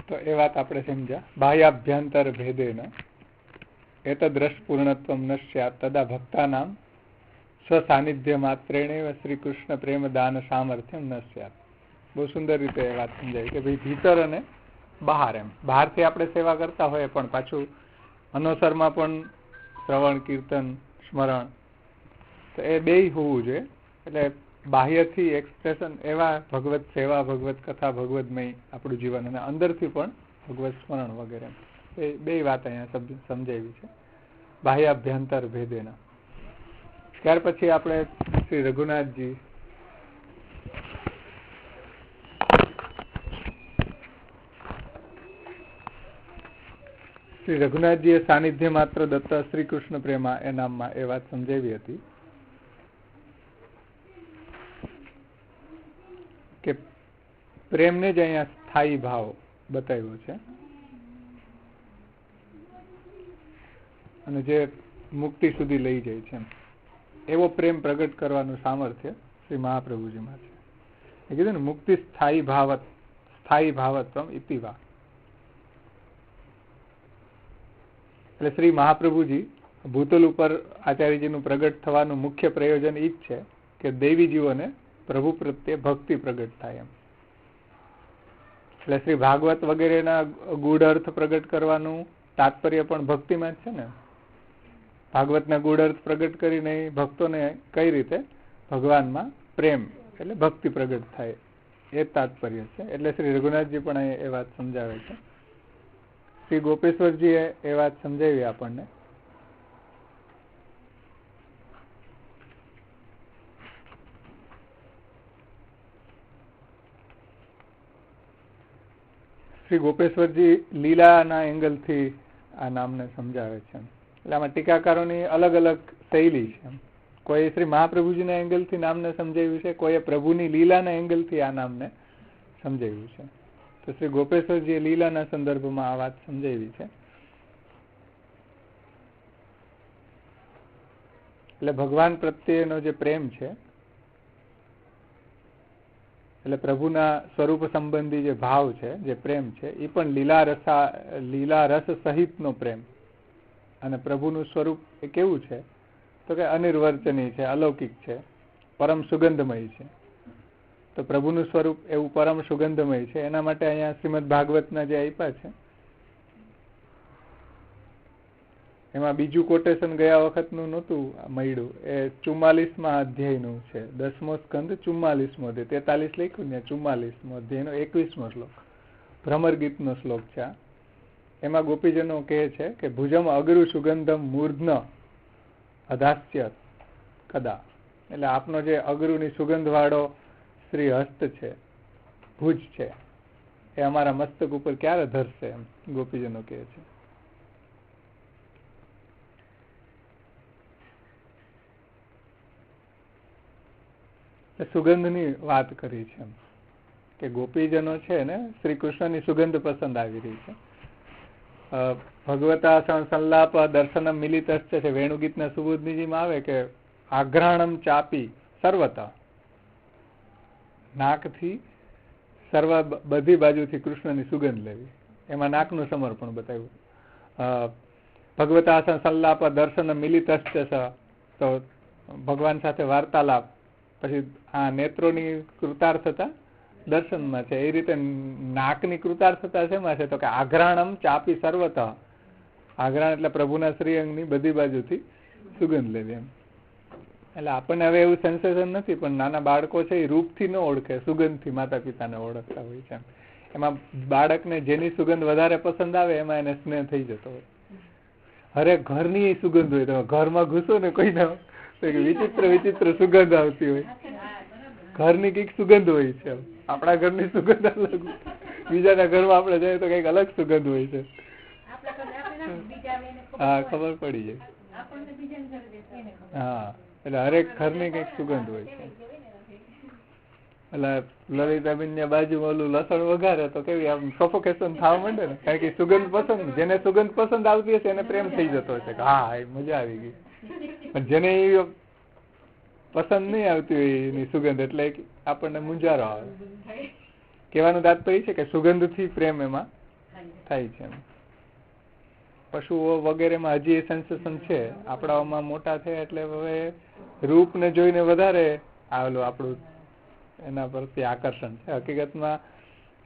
તો એ વાત આપણે સમજ્યા. બાહ્યાભ્યંતર ભેદેન એતદ્રશ પૂર્ણત્વમ ન સ્યાત તદા ભક્તાનામ સ્વસાનિધ્ય માત્રેણેવ શ્રી કૃષ્ણ પ્રેમ દાન સામર્થ્યમ ન સ્યાત. બહુ સુંદર રીતે એ વાત સમજાય કે ભાઈ ભીતર અને બહાર, એમ બહારથી આપણે સેવા કરતા હોય પણ પાછું અનોસરમાં પણ શ્રવણ, કીર્તન, સ્મરણ, તો એ બેય હોવું જોઈએ. એટલે બાહ્યથી એક્સપ્રેશન એવા ભગવત સેવા, ભગવત કથા, ભગવતમય આપણું જીવન, અને અંદરથી પણ ભગવત સ્મરણ વગેરે. એ બે વાત અહીંયા સમજાવી છે, બાહ્યાભ્યંતર ભેદેના. ત્યાર પછી આપણે શ્રી રઘુનાથજી એ સાનિધ્ય માત્ર દત્તા શ્રી કૃષ્ણ પ્રેમા એ નામમાં એ વાત સમજાવી હતી કે પ્રેમને જ અહીંયા સ્થાયી ભાવ બતાવ્યો છે, અને જે મુક્તિ સુધી લઈ જાય છે એવો પ્રેમ પ્રગટ કરવાનું સામર્થ્ય શ્રી મહાપ્રભુજીમાં છે. એ કીધું ને, મુક્તિ સ્થાયી ભાવત્વમ ઇતિવા. એટલે શ્રી મહાપ્રભુજી ભૂતલ ઉપર આચાર્યજીનું પ્રગટ થવાનું મુખ્ય પ્રયોજન એ જ છે કે દૈવી જીવોને પ્રભુ પ્રત્યે ભક્તિ પ્રગટ થાય એમ. એટલે શ્રી ભાગવત વગેરેના ગૂઢ અર્થ પ્રગટ કરવાનું તાત્પર્ય પણ ભક્તિમાં જ છે ને. ભાગવતના ગૂઢ અર્થ પ્રગટ કરીને ભક્તોને કઈ રીતે ભગવાનમાં પ્રેમ એટલે ભક્તિ પ્રગટ થાય, એ તાત્પર્ય છે. એટલે શ્રી રઘુનાથજી પણ એ વાત સમજાવે છે. શ્રી ગોપેશ્વરજીએ એ વાત સમજાવી આપણને. શ્રી ગોપેશ્વરજી લીલાના એંગલથી આ નામને સમજાવે છે. એટલે આમાં ટીકાકારોની અલગ અલગ શૈલી છે. કોઈ શ્રી મહાપ્રભુજીના એંગલથી નામને સમજાવ્યું છે, કોઈએ પ્રભુની લીલાના એંગલથી આ નામને સમજાવ્યું છે. તો શ્રી ગોપેશ્વરજીએ લીલાના સંદર્ભમાં આ વાત સમજાવી છે. એટલે ભગવાન પ્રત્યેનો જે પ્રેમ છે, એટલે પ્રભુના સ્વરૂપ સંબંધી જે ભાવ છે, જે પ્રેમ છે, એ પણ લીલા રસ સહિતનો પ્રેમ. અને પ્રભુનું સ્વરૂપ એ કેવું છે તો કે અનિર્વચનીય છે, અલૌકિક છે, પરમ સુગંધમય છે. તો પ્રભુનું સ્વરૂપ એવું પરમ સુગંધમય છે. એના માટે અહીંયા શ્રીમદ ભાગવતના જે આપ્યા છે એમાં બીજું કોટેશન ગયા વખતનું નહોતું મળ્યું, એ 44મા અધ્યાયનું છે. 10મો સ્કંદ 44મો અધ્યાય, 43 લખ્યું ને, 44મો અધ્યાયનો 21મો શ્લોક, ભ્રમર ગીતનો શ્લોક છે. એમાં ગોપીજનો કહે છે કે ભુજમ અગરુ સુગંધમ મૂર્ધન અધાસ્ય કદા. એટલે આપનો જે અગરુની સુગંધ વાળો શ્રી હસ્ત છે, ભુજ છે, એ અમારા મસ્તક ઉપર ક્યારે ધરશે, એમ ગોપીજનો કહે છે. સુગંધની વાત કરી છે કે ગોપીજનો છે ને શ્રી કૃષ્ણની સુગંધ પસંદ આવી રહી છે. ભગવતા સંલાપ દર્શનમ મિલિતશ્ચ છે, વેણુગીતના સુબોધનીજીમાં આવે કે આઘ્રાણમ ચાપી સર્વતા, નાકથી બધી બાજુથી કૃષ્ણની સુગંધ લેવી. એમાં નાકનું સમર્પણ બતાવ્યું. ભગવતા સંલાપ દર્શન મિલિતશ્ચ, તો ભગવાન સાથે વાર્તાલાપ, પછી આ નેત્રોની કૃતાર્થતા દર્શનમાં છે. એ રીતે નાકની કૃતાર્થતા શેમાં છે તો કે આઘ્રાણમ ચાપી સર્વતઃ. આઘ્રાણ એટલે પ્રભુના શ્રીઅંગની બધી બાજુથી સુગંધ લેવી એમ. એટલે આપણને હવે એવું સેન્સેશન નથી, પણ નાના બાળકો છે એ રૂપથી ન ઓળખે, સુગંધથી માતા પિતાને ઓળખતા હોય છે. એમાં બાળકને જેની સુગંધ વધારે પસંદ આવે એમાં એને સ્નેહ થઈ જતો હોય. હરે ઘરની સુગંધ હોય, તમે ઘરમાં ઘૂસો ને કોઈ ના વિચિત્ર સુગંધ આવતી હોય. ઘરની કઈક સુગંધ હોય છે, આપણા ઘરની સુગંધ અલગ, બીજાના ઘરમાં આપણે જઈએ તો કઈક અલગ સુગંધ હોય છે. હા, ખબર પડી જાય. હા, એટલે હરેક ઘરની કઈક સુગંધ હોય છે. એટલે લલિતાબેન ની બાજુમાં ઓલું લસણ વઘારે તો કેવી આમ સફોકેશન થવા માંડે ને, કારણ કે સુગંધ પસંદ, જેને સુગંધ પસંદ આવતી હશે એને પ્રેમ થઈ જતો હશે કે હા મજા આવી ગઈ. પણ જેને પસંદ નહીં આવતી હોય એની સુગંધ, એટલે આપણને મૂંઝારો આવે. કહેવાનું તાત્પર્ય છે કે સુગંધથી પ્રેમ એમાં થાય છે. પશુઓ વગેરેમાં હજી એ સેન્સેશન છે, આપણાઓમાં મોટા થયા એટલે હવે રૂપને જોઈને વધારે આવેલું આપણું એના પરથી આકર્ષણ છે. હકીકતમાં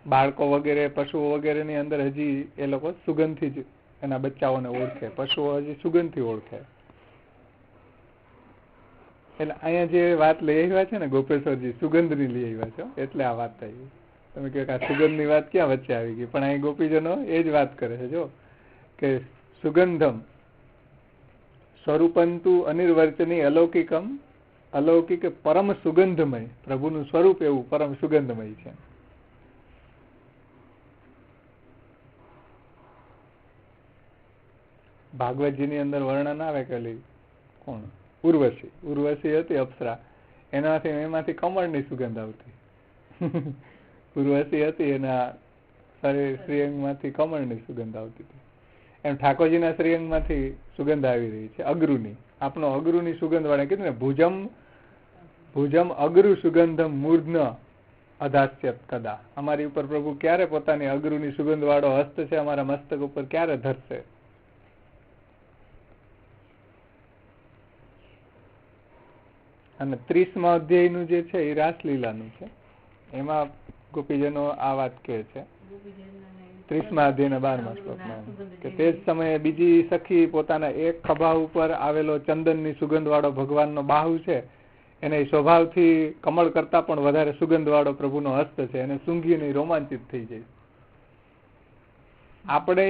બાળકો વગેરે પશુઓ વગેરેની અંદર હજી એ લોકો સુગંધથી જ એના બચ્ચાઓને ઓળખે, પશુઓ હજી સુગંધથી ઓળખે. એટલે અહીંયા જે વાત લઈ આવ્યા છે ને ગોપેશ્વરજી, સુગંધની લઈ આવ્યા છો એટલે આ વાત થઈ. તમે કહો કે આ સુગંધની વાત ક્યાં વચ્ચે આવી ગઈ, પણ અહીં ગોપીજનો એ જ વાત કરે છે. જો કે સુગંધમ સ્વરૂપંતુ અનિર્વચની અલૌકિકમ, અલૌકિક પરમ સુગંધમય, પ્રભુનું સ્વરૂપ એવું પરમ સુગંધમય છે. ભાગવતજીની અંદર વર્ણન આવે કે કોણ ઉર્વશી, ઉર્વશી હતી અપ્સરા, એમાંથી કમળની સુગંધ આવતી. ઉર્વશી હતી એના શ્રીઅંગમાંથી કમળની સુગંધ આવતી હતી. એમ ઠાકોરજીના શ્રીઅંગમાંથી સુગંધ આવી રહી છે અગરુની. આપણો અગરુની સુગંધ વાળા કીધું ને, ભુજમ ભુજમ અગરુ સુગંધમ મૂર્ધન અધાસ્યત કદા. અમારી ઉપર પ્રભુ ક્યારે પોતાની અગરુની સુગંધ વાળો હસ્ત છે અમારા મસ્તક ઉપર ક્યારે ધરશે. અને 30મા અધ્યાયનું જે છે એ રાસલીલાનું છે. એમાં ગોપીજનો આ વાત કહે છે 30મા અધ્યાયના 12મા શ્લોકમાં કે તે જ સમયે બીજી સખી પોતાના એક ખભા ઉપર આવેલો ચંદનની સુગંધ વાળો ભગવાનનો બાહુ છે એને સ્વભાવથી કમળ કરતા પણ વધારે સુગંધ વાળો પ્રભુનો હસ્ત છે, એને સૂંઘીને રોમાંચિત થઈ જાય. આપણે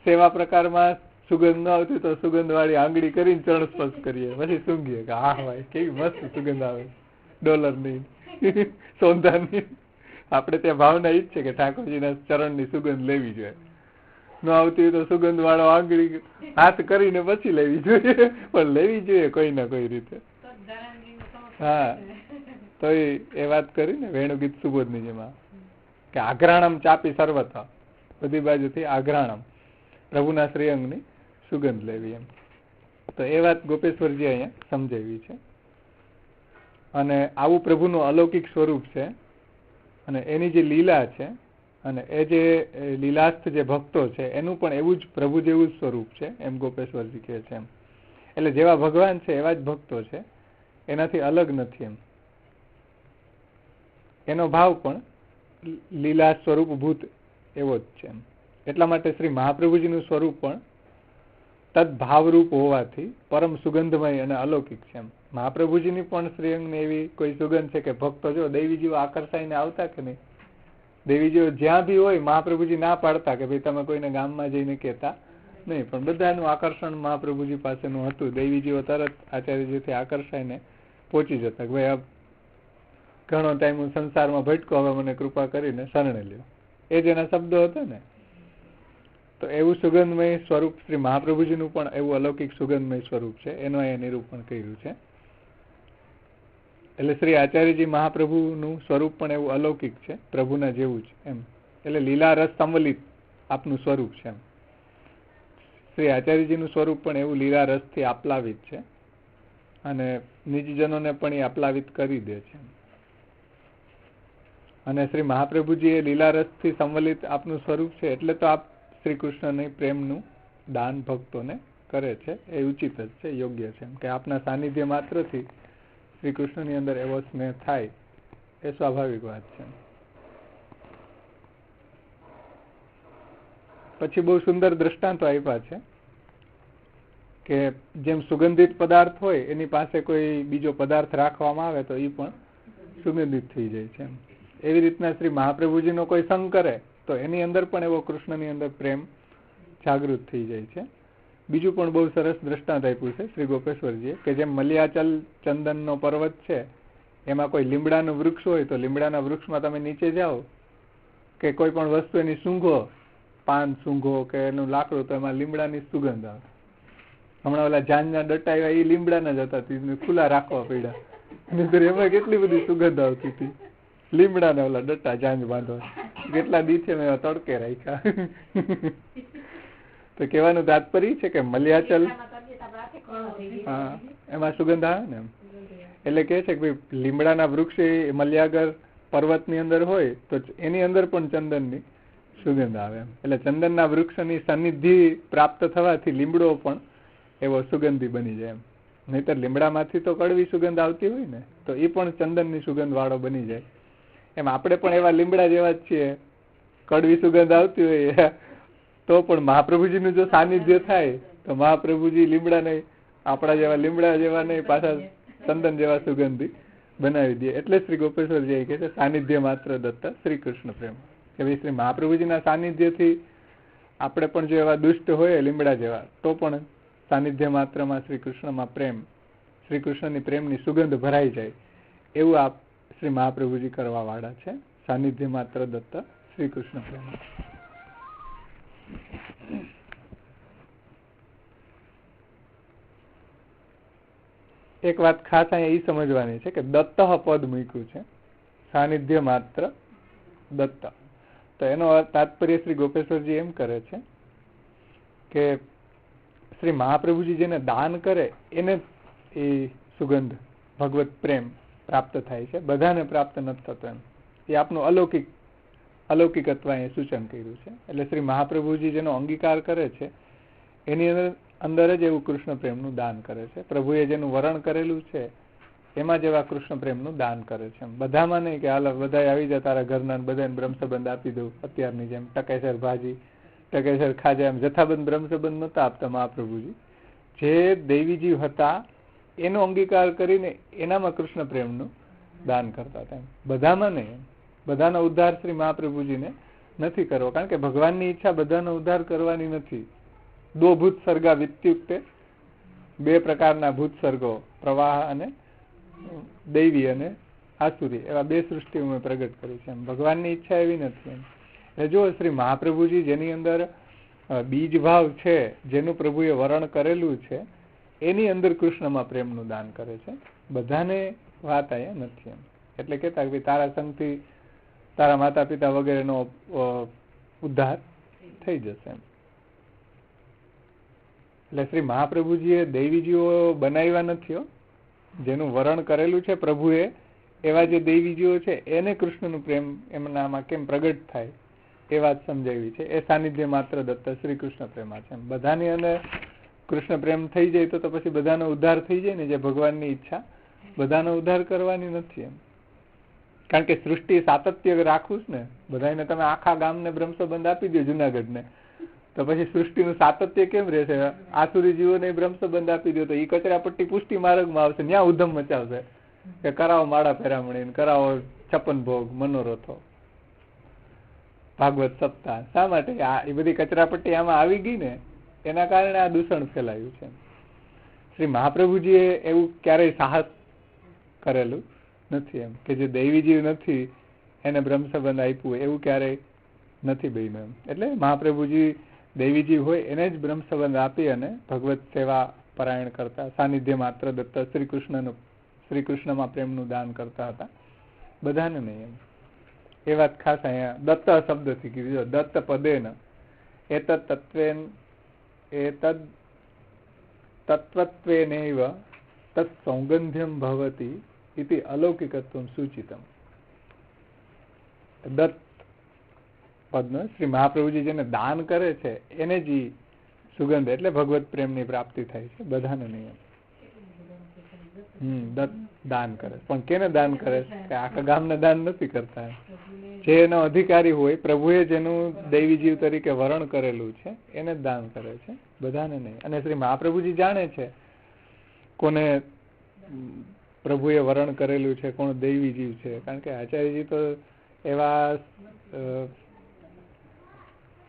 સેવા પ્રકારમાં સુગંધ ન આવતી તો સુગંધ વાળી આંગળી કરીને ચરણ સ્પર્શ કરીએ, પછી સૂંઘીએ કે હા ભાઈ કેવી મસ્ત સુગંધ આવે, ડોલરની સોંધાની. આપણે ત્યાં ભાવના ઈ જ છે કે ઠાકોરજીના ચરણની સુગંધ લેવી જોઈએ. ન આવતી હોય તો સુગંધ વાળો આંગળી હાથ કરીને પછી લેવી જોઈએ, પણ લેવી જોઈએ કોઈ ના કોઈ રીતે. હા, તો એ વાત કરી ને વેણુગીત સુબોધની જેમાં કે આઘ્રાણમ ચાપી સર્વથા, બધી બાજુથી આઘ્રાણમ પ્રભુના શ્રીઅંગની સુગંધ લેવી એમ. તો એ વાત ગોપેશ્વરજી અહીંયા સમજાવી છે. અને આવું પ્રભુનું અલૌકિક સ્વરૂપ છે અને એની જે લીલા છે અને એ જે લીલાસ્થ જે ભક્તો છે એનું પણ એવું જ પ્રભુ જેવું જ સ્વરૂપ છે એમ ગોપેશ્વરજી કહે છે એમ. એટલે જેવા ભગવાન છે એવા જ ભક્તો છે, એનાથી અલગ નથી એમ. એનો ભાવ પણ લીલા સ્વરૂપભૂત એવો જ છે એમ. એટલા માટે શ્રી મહાપ્રભુજીનું સ્વરૂપ પણ તદભાવરૂપ હોવાથી પરમ સુગંધમય અને અલૌકિક છે એમ. મહાપ્રભુજીની પણ શ્રીઅંગની એવી કોઈ સુગંધ છે કે ભક્તો જો દેવીજીઓ આકર્ષાઈને આવતા કે નહીં, દેવીજીઓ જ્યાં બી હોય મહાપ્રભુજી ના પાડતા કે ભાઈ તમે કોઈને ગામમાં જઈને કહેતા નહીં, પણ બધાનું આકર્ષણ મહાપ્રભુજી પાસેનું હતું. દેવીજીઓ તરત આચાર્યજીથી આકર્ષાઈને પહોંચી જતા કે ભાઈ ઘણો ટાઈમ હું સંસારમાં ભટકો, હવે મને કૃપા કરીને શરણે લ્યો, એ જ એના શબ્દો હતા ને. તો એવું સુગંધમય સ્વરૂપ શ્રી મહાપ્રભુજીનું પણ એવું અલૌકિક સુગંધમય સ્વરૂપ છે, એનું અહીંયા નિરૂપણ કર્યું છે. એટલે શ્રી આચાર્યજી મહાપ્રભુનું સ્વરૂપ પણ એવું અલૌકિક છે, પ્રભુના જેવું જ એમ. એટલે લીલા રસ સંવલિત આપનું સ્વરૂપ છે એમ. શ્રી આચાર્યજીનું સ્વરૂપ પણ એવું લીલા રસથી આપલાવિત છે અને નિજજનોને પણ એ આપલાવિત કરી દે છે. અને શ્રી મહાપ્રભુજી એ લીલા રસથી સંવલિત આપનું સ્વરૂપ છે એટલે તો આપ શ્રી કૃષ્ણની પ્રેમનું દાન ભક્તોને કરે છે. એ ઉચિત જ છે, યોગ્ય છે, કે આપના સાનિધ્ય માત્રથી શ્રી કૃષ્ણની અંદર એવો સ્નેહ થાય એ સ્વાભાવિક વાત છે. પછી બહુ સુંદર દ્રષ્ટાંતો આપ્યા છે કે જેમ સુગંધિત પદાર્થ હોય એની પાસે કોઈ બીજો પદાર્થ રાખવામાં આવે તો એ પણ સુગંધિત થઈ જાય છે. એવી રીતના શ્રી મહાપ્રભુજીનો કોઈ સંગ કરે તો એની અંદર પણ એવો કૃષ્ણની અંદર પ્રેમ જાગૃત થઈ જાય છે. બીજું પણ બહુ સરસ દ્રષ્ટાંત આપ્યું છે શ્રી ગોપેશ્વરજીએ કે જેમ મલ્યાચલ ચંદનનો પર્વત છે એમાં કોઈ લીમડાનું વૃક્ષ હોય તો લીમડાના વૃક્ષમાં તમે નીચે જાઓ કે કોઈ પણ વસ્તુ એની સૂંઘો, પાન સૂંઘો કે એનું લાકડું, તો એમાં લીમડાની સુગંધ આવે. હમણાં ઓલા જાંજના ડટ્ટા આવ્યા એ લીમડાના જ હતા, ખુલ્લા રાખવા પડ્યા, એમાં કેટલી બધી સુગંધ આવતી હતી. લીમડાના ઓલા ડટ્ટા જાંજ બાંધવા, કેટલા દિવસે મેં તડકે રાખ્યા. તો કહેવાનું તાત્પર્ય છે કે મલ્યાચલ, હા એમાં સુગંધ આવે ને એમ. એટલે કે છે કે ભાઈ લીમડાના વૃક્ષ એ મલ્યાગર પર્વતની અંદર હોય તો એની અંદર પણ ચંદનની સુગંધ આવે એમ. એટલે ચંદનના વૃક્ષની સાનિધ્ય પ્રાપ્ત થવાથી લીમડો પણ એવો સુગંધી બની જાય એમ. નહીતર લીમડામાંથી તો કડવી સુગંધ આવતી હોય ને, તો એ પણ ચંદનની સુગંધ વાળો બની જાય. એમ આપણે પણ એવા લીમડા જેવા જ છીએ, કડવી સુગંધ આવતી હોય તો પણ મહાપ્રભુજીનું જો સાનિધ્ય થાય તો મહાપ્રભુજી લીમડા નહીં, આપણા જેવા લીમડા જેવા નહીં, પાછા ચંદન જેવા સુગંધી બનાવી દે. એટલે શ્રી ગોપેશ્વરજી કહે છે સાનિધ્ય માત્ર દત્ત શ્રી કૃષ્ણ પ્રેમ. કે ભાઈ શ્રી મહાપ્રભુજીના સાનિધ્યથી આપણે પણ જો એવા દુષ્ટ હોય લીમડા જેવા, તો પણ સાનિધ્ય માત્રમાં શ્રી કૃષ્ણમાં પ્રેમ, શ્રી કૃષ્ણની પ્રેમની સુગંધ ભરાઈ જાય, એવું આ શ્રી મહાપ્રભુજી કરવા વાળા છે. સાનિધ્ય માત્ર દત્ત શ્રી કૃષ્ણ પ્રેમ. એક વાત ખાસ અહીંયા એ સમજવાની છે કે દત્ત પદ મૂક્યું છે, સાનિધ્ય માત્ર દત્ત. તો એનો તાત્પર્ય શ્રી ગોપેશ્વરજી એમ કરે છે કે શ્રી મહાપ્રભુજી જેને દાન કરે એને એ સુગંધ ભગવત પ્રેમ પ્રાપ્ત થાય છે, બધાને પ્રાપ્ત નથી થતો એમ. એ આપનું અલૌકિકત્વ એ સૂચન કર્યું છે. એટલે શ્રી મહાપ્રભુજી જેનો અંગીકાર કરે છે એની અંદર જ એવું કૃષ્ણ પ્રેમનું દાન કરે છે. પ્રભુએ જેનું વરણ કરેલું છે એમાં જ એવા કૃષ્ણ પ્રેમનું દાન કરે છે. બધામાં નહીં કે હાલ બધા આવી જાય તારા ઘરના, બધાને બ્રહ્મસંબંધ આપી દઉં અત્યારની જેમ, ટકેસર ભાજી ટકેસર ખાજા, એમ જથ્થાબંધ બ્રહ્મસંબંધ નહોતા આપતા મહાપ્રભુજી. જે દૈવીજીવ હતા એનો અંગીકાર કરીને એનામાં કૃષ્ણ પ્રેમનું દાન કરતા હતા. બધામાં નહીં, બધાનો ઉદ્ધાર શ્રી મહાપ્રભુજીને નથી કરવો, કારણ કે ભગવાનની ઈચ્છા બધાનો ઉદ્ધાર કરવાની નથી. દો ભૂત સર્ગા વિત્યુક્તે, બે પ્રકારના ભૂત સર્ગો, પ્રવાહ અને દૈવી અને આસુરી, એવા બે સૃષ્ટિ મેં પ્રગટ કરી છે. ભગવાનની ઈચ્છા એવી નથી. એટલે જો શ્રી મહાપ્રભુજી જેની અંદર બીજ ભાવ છે, જેનું પ્રભુએ વરણ કરેલું છે, એની અંદર કૃષ્ણમાં પ્રેમનું દાન કરે છે. બધાને વાત અહીંયા નથી એમ. એટલે કહેતા કે તારા સંગથી તારા માતા પિતા વગેરેનો ઉદ્ધાર થઈ જશે એમ. એટલે શ્રી મહાપ્રભુજીએ દૈવીજીઓ બનાવ્યા નથી, જેનું વરણ કરેલું છે પ્રભુએ, એવા જે દૈવીજીઓ છે એને કૃષ્ણનું પ્રેમ એમનામાં કેમ પ્રગટ થાય એ વાત સમજાવી છે. એ સાનિધ્ય માત્ર દત્ત શ્રી કૃષ્ણ પ્રેમા છે. બધાની અંદર કૃષ્ણ પ્રેમ થઈ જાય તો પછી બધાનો ઉદ્ધાર થઈ જાય ને. જે ભગવાનની ઈચ્છા બધાનો ઉદ્ધાર કરવાની નથી એમ. કારણ કે સૃષ્ટિ સાતત્ય રાખવું ને, બધાને તમે આખા ગામને બ્રહ્મસંબંધ આપી દો જુનાગઢને, તો પછી સૃષ્ટિનું સાતત્ય કેમ રહેશે? આસુરી જીવોને બ્રહ્મસંબંધ આપી દો તો એ કચરાપટ્ટી પુષ્ટિ માર્ગમાં આવશે, ત્યાં ઉધમ મચાવશે કે કરાવો માળા પેરામણી, કરાવો 56 ભોગ, મનોરથો, ભાગવત સપ્તાહ. શા માટે? એ બધી કચરાપટ્ટી આમાં આવી ગઈ ને, એના કારણે આ દૂષણ ફેલાયું છે. શ્રી મહાપ્રભુજીએ એવું ક્યારેય સાહસ કરેલું નથી એમ, કે જે દૈવીજીવ નથી એને બ્રહ્મસંબંધ આપ્યું એવું ક્યારેય નથી બન્યું એમ. એટલે મહાપ્રભુજી દૈવીજીવ હોય એને જ બ્રહ્મસંબંધ આપી અને ભગવત સેવા પરાયણ કરતા, સાનિધ્ય માત્ર દત્ત શ્રી કૃષ્ણમાં પ્રેમનું દાન કરતા હતા, બધાને નહીં એમ. એ વાત ખાસ અહીંયા દત્ત શબ્દથી કીધી. દત્ત પદેન એતદ તત્વેન એતદ તત્વત્વેનૈવ તત્ સૌગંધ્યમ ભવતિ ઇતિ અલૌકિકત્વમ સૂચિતમ. દત્ત પદનો શ્રી મહાપ્રભુજી જેને દાન કરે છે એને જ સુગંધ, એટલે ભગવત પ્રેમની પ્રાપ્તિ થાય છે, બધાને નહીં. દત્ત દાન કરે, પણ કેને દાન કરે છે? આખા ગામને દાન નથી કરતા. જે એનો અધિકારી હોય, પ્રભુએ જેનું દૈવી જીવ તરીકે વરણ કરેલું છે એને જ દાન કરે છે, બધાને નહીં. અને શ્રી મહાપ્રભુજી જાણે છે કોને પ્રભુએ વરણ કરેલું છે, કોણ દૈવી જીવ છે. કારણ કે આચાર્યજી તો એવા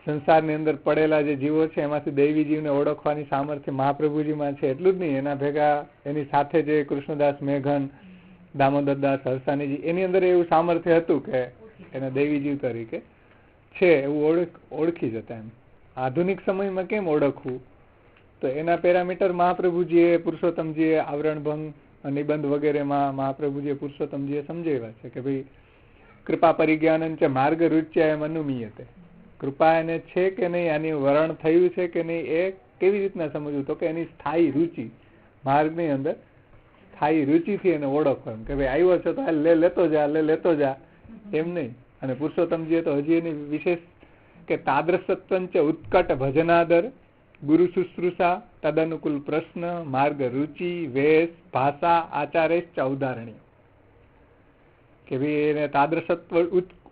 સંસારની અંદર પડેલા જે જીવો છે એમાંથી દૈવી જીવને ઓળખવાની સામર્થ્ય મહાપ્રભુજીમાં છે. એટલું જ નહીં, એના ભેગા એની સાથે જે કૃષ્ણદાસ મેઘન, દામોદરદાસ હરસાનીજી, એની અંદર એવું સામર્થ્ય હતું કે એને દૈવી જીવ તરીકે છે એવું ઓળખી જતા એમ. આધુનિક સમયમાં કેમ ઓળખવું? તો એના પેરામીટર મહાપ્રભુજીએ, પુરુષોત્તમજીએ આવરણભંગ, નિબંધ વગેરેમાં મહાપ્રભુજીએ પુરુષોત્તમજીએ સમજાવ્યા છે કે ભાઈ કૃપા પરિજ્ઞાન છે માર્ગ રૂચ્યાયમ અનુમીયતે. કૃપા એને છે કે નહીં, આની વરણ થયું છે કે નહીં, એ કેવી રીતના સમજવું? તો કે એની સ્થાયી રુચિ, માર્ગની અંદર સ્થાયી રુચિથી એને ઓળખો એમ કે ભાઈ આવ્યો છે તો લેતો જા એમ નહીં. અને પુરુષોત્તમજીએ તો હજી એની વિશેષ કે તાદ્રસત્વંચ ઉત્કટ ભજનાદર ગુરુ શુશ્રુષા તદનુકૂલ પ્રશ્ન માર્ગ રુચિ વેશ ભાષા આચારેશ્ચ ઉદાહરણી, કે ભાઈ એને તાદ્રસત્વ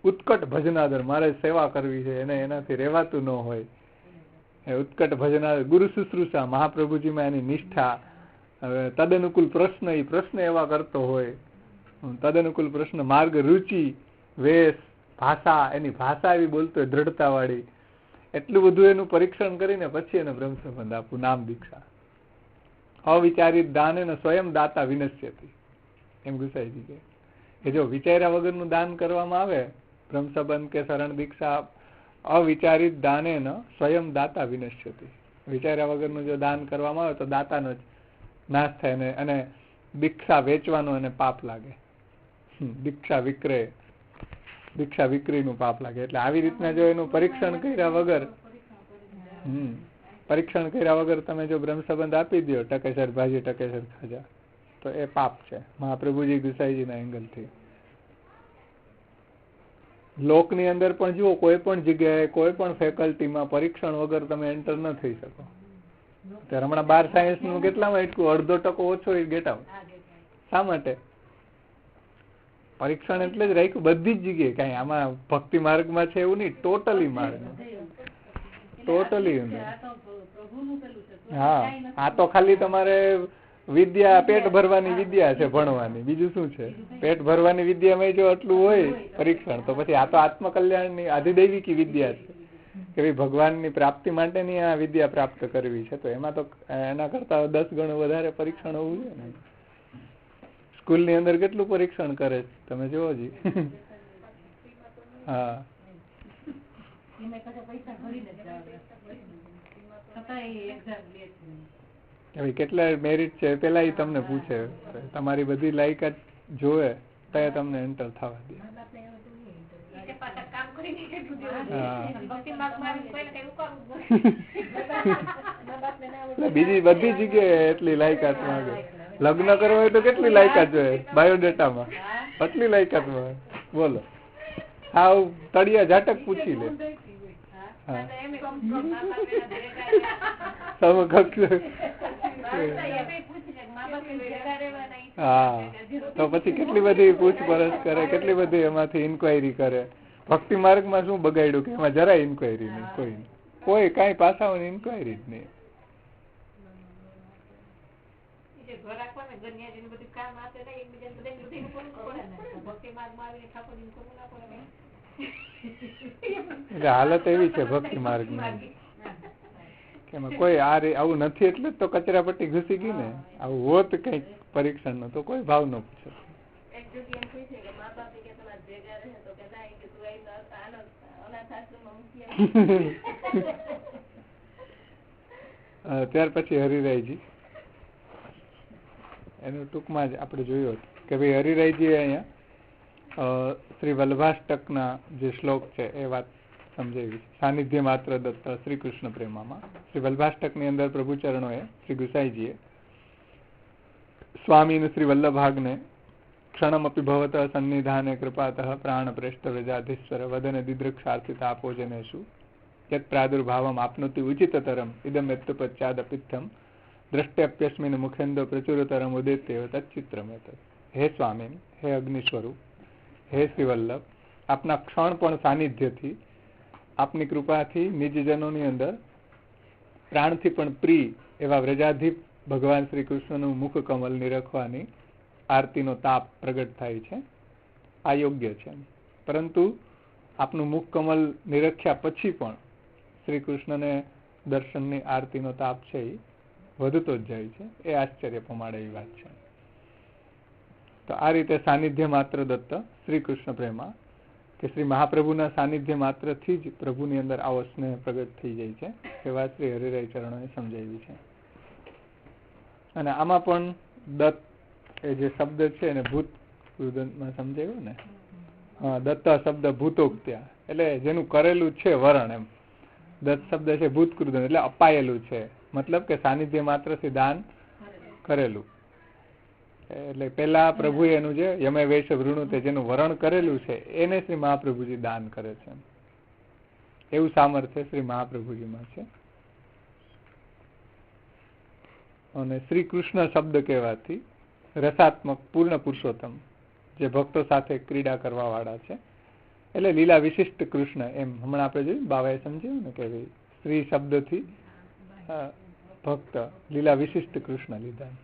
ઉત્કટ ભજનાદર, મારે સેવા કરવી છે, એને એનાથી રહેવાતું ન હોય, એ ઉત્કટ ભજનાદર ગુરુ શુશ્રુષા મહાપ્રભુજીમાં એની નિષ્ઠા, તદનુકૂલ પ્રશ્ન, એ પ્રશ્ન એવા કરતો હોય, તદનુકૂલ પ્રશ્ન માર્ગ રુચિ વેશ ભાષા, એની ભાષા એવી બોલતો હોય દ્રઢતા વાળી, એટલું બધું એનું પરીક્ષણ કરીને પછી એને બ્રહ્મ સંબંધ આપવું, નામ દીક્ષા. અવિચારિત દાન એને સ્વયં દાતા વિનશ્યતી, એમ ગુસાઈજી કહે કે જો વિચાર્યા વગરનું દાન કરવામાં આવે બ્રહ્મ સંબંધ કે શરણ દીક્ષા, અવિચારિત દાને ન સ્વયં દાતા વિનશ્યતી, વિચાર્યા વગરનું જો દાન કરવામાં આવે તો દાતાનો જ નાશ થાય ને, અને દીક્ષા વેચવાનો એને પાપ લાગે, દીક્ષા વિક્રય, દીક્ષા વિક્રીનું પાપ લાગે. એટલે આવી રીતના જો એનું પરીક્ષણ કર્યા વગર, પરીક્ષણ કર્યા વગર તમે જો બ્રહ્મ સંબંધ આપી દો ટકેસર ભાજી ટકેસર ખાજા, તો એ પાપ છે મહાપ્રભુજી ગુસાઈજીના એંગલથી. લોકની અંદર પણ જુઓ, કોઈ પણ જગ્યાએ કોઈ પણ ફેકલ્ટીમાં પરીક્ષણ વગર તમે એન્ટર ન થઈ શકો. ત્યારે હમણાં 12 સાયન્સનું કેટલામાં એટલું 0.5% ઓછો ગેટ આઉટ. શા માટે? પરીક્ષણ એટલે જ રાખ્યું બધી જ જગ્યાએ. કઈ આમાં ભક્તિ માર્ગમાં છે એવું નહીં, ટોટલી માર્ગ, ટોટલી. હા, આ તો ખાલી તમારે વિદ્યા, પેટ ભરવાની વિદ્યા છે ભણવાની, બીજું શું છે? પેટ ભરવાની વિદ્યામાં જો આટલું હોય પરીક્ષણ, તો પછી આ તો આત્મકલ્યાણની આધિદૈવિકી વિદ્યા છે કે ભાઈ ભગવાનની પ્રાપ્તિ માટેની આ વિદ્યા પ્રાપ્ત કરવી છે, તો એમાં તો એના કરતા 10 ગણું વધારે પરીક્ષણ હોવું જોઈએ ને. સ્કૂલ ની અંદર કેટલું પરીક્ષણ કરે તમે જોવો જી. હા, કેટલા મેરિટ છે પેલા એ તમને પૂછે, તમારી બધી લાયકાત જોવે તો તમને એન્ટર થવા દે. બીજી બધી જગ્યાએ એટલી લાયકાત માંગે. લગ્ન કરવો હોય તો કેટલી લાયકાત જોઈએ બાયોડેટામાં, કેટલી લાયકાત માંગે બોલો. હાવ તળિયા ઝાટક પૂછી લે. હા, તો પછી કેટલી બધી પૂછપરછ કરે, કેટલી બધી એમાંથી ઇન્ક્વાયરી કરે. ભક્તિ માર્ગમાં શું બગાડ્યું કે એમાં જરાય ઇન્ક્વાયરી નહીં, કોઈ કઈ પાસાઓની ઇન્ક્વાયરી જ નહીં. હાલત એવી છે ભક્તિ માર્ગ ની કે એમાં કોઈ આવું નથી, એટલે તો કચરા પટ્ટી ઘૂસી ગઈ ને. આવું હોત કઈક પરીક્ષણ નો તો કોઈ ભાવ ન પૂછે. ત્યાર પછી હરિરાયજી, એનું ટૂંકમાં જ આપણે જોયું હતું કે ભાઈ હરિરાયજી અહીંયા શ્રી વલ્લભાષ્ટકના જે શ્લોક છે એ વાત સમજાવી. સાનિધ્ય માત્ર દત્ત શ્રી કૃષ્ણ પ્રેમામાં શ્રી વલ્લભાષ્ટકની અંદર પ્રભુચરણોએ શ્રી ગુસાઈજીએ સ્વામીને શ્રી વલ્લભાગને ક્ષણમપી ભવત સન્નિધાને કૃપાતઃ પ્રાણ પ્રેષ્ઠ વ્રજાધીશ્વર વદન દિદૃક્ષાર્થિતા પૂજનેષુ યત પ્રાદુર્ભાવમ આપનોતિ ઉચિતતરમ ઇદમ યત્પશ્ચાદપિત્થમ દ્રષ્ટ્યપ્યસ્મિન મુખેન્દો પ્રચુરતરમ ઉદેત્યવ તચ્ચિત્રમેત. હે સ્વામી, હે અગ્નિ સ્વરૂપ, હે શ્રી વલ્લભ, આપના ક્ષણ પણ સાનિધ્યથી, આપની કૃપાથી નિજજનોની અંદર પ્રાણથી પણ પ્રિય એવા વ્રજાધિપ ભગવાન શ્રી કૃષ્ણનું મુખ કમલ નિરખવાની આરતીનો તાપ પ્રગટ થાય છે. આ યોગ્ય છે, પરંતુ આપનું મુખ કમલ નિરખ્યા પછી પણ શ્રી કૃષ્ણને દર્શનની આરતીનો તાપ છે એ વધતો જ જાય છે. એ આશ્ચર્ય પમાડે એવી વાત છે. તો આ રીતે સાનિધ્ય માત્ર દત્ત શ્રી કૃષ્ણ પ્રેમા, કે શ્રી મહાપ્રભુના સાનિધ્ય માત્રથી જ પ્રભુની અંદર આવો સ્નેહ પ્રગટ થઈ જાય છે, એ વાત શ્રી હરિરાય ચરણોએ સમજાવી છે. અને આમાં પણ દત્ત એ જે શબ્દ છે એને ભૂત કૃદંતમાં સમજાવ્યું ને. હા, દત્ત શબ્દ ભૂતોક્ત્યા, એટલે જેનું કરેલું છે વરણ, એમ. દત્ત શબ્દ છે ભૂત કૃદંત, એટલે અપાયેલું છે, મતલબ કે સાનિધ્ય માત્રથી દાન કરેલું. એટલે પેલા પ્રભુ એનું જે યમે વૈશ વૃણુ તે જેનું વરણ કરેલું છે એને શ્રી મહાપ્રભુજી દાન કરે છે. એવું સામર્થ્ય શ્રી મહાપ્રભુજીમાં છે. અને શ્રી કૃષ્ણ શબ્દ કહેવાથી રસાત્મક પૂર્ણ પુરુષોત્તમ જે ભક્તો સાથે ક્રીડા કરવા વાળા છે, એટલે લીલા વિશિષ્ટ કૃષ્ણ. એમ હમણાં આપણે જોયું બાવાએ સમજાયું ને કે શ્રી શબ્દથી ભક્ત લીલા વિશિષ્ટ કૃષ્ણ લીધા.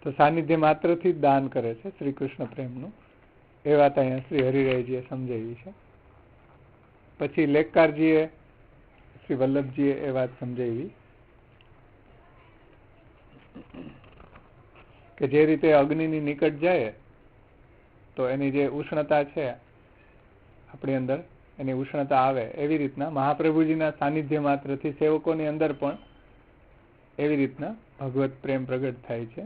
તો સાનિધ્ય માત્રથી જ દાન કરે છે શ્રી કૃષ્ણ પ્રેમનું. એ વાત અહીંયા શ્રી હરિરાયજીએ સમજાવી છે. પછી લેખકારજીએ શ્રી વલ્લભજીએ એ વાત સમજાવી કે જે રીતે અગ્નિની નિકટ જાય તો એની જે ઉષ્ણતા છે આપણી અંદર, એની ઉષ્ણતા આવે, એવી રીતના મહાપ્રભુજીના સાનિધ્ય માત્રથી સેવકોની અંદર પણ એવી રીતના ભગવત પ્રેમ પ્રગટ થાય છે.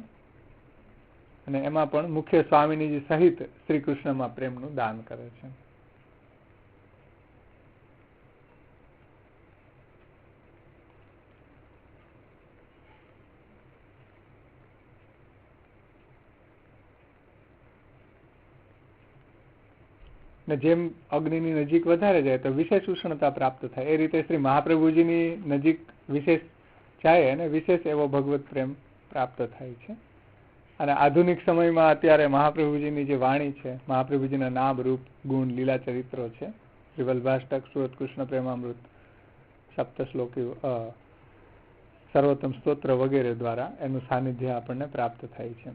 અને એમાં પણ મુખ્ય સ્વામીની સહિત શ્રી કૃષ્ણમાં પ્રેમનું દાન કરે છે. ને જેમ અગ્નિની નજીક વધારે જાય તો વિશેષ ઉષ્ણતા પ્રાપ્ત થાય, એ રીતે શ્રી મહાપ્રભુજીની નજીક વિશેષ જાય અને વિશેષ એવો ભગવત પ્રેમ પ્રાપ્ત થાય છે. અને આધુનિક સમયમાં અત્યારે મહાપ્રભુજીની જે વાણી છે, મહાપ્રભુજીના નામ, રૂપ, ગુણ, લીલા ચરિત્રો છે, શ્રી વલ્ભાષ્ટક, સુરત કૃષ્ણ પ્રેમામૃત, સપ્તશ્લોકી, સર્વોત્તમ સ્તોત્ર વગેરે દ્વારા એનું સાનિધ્ય આપણને પ્રાપ્ત થાય છે.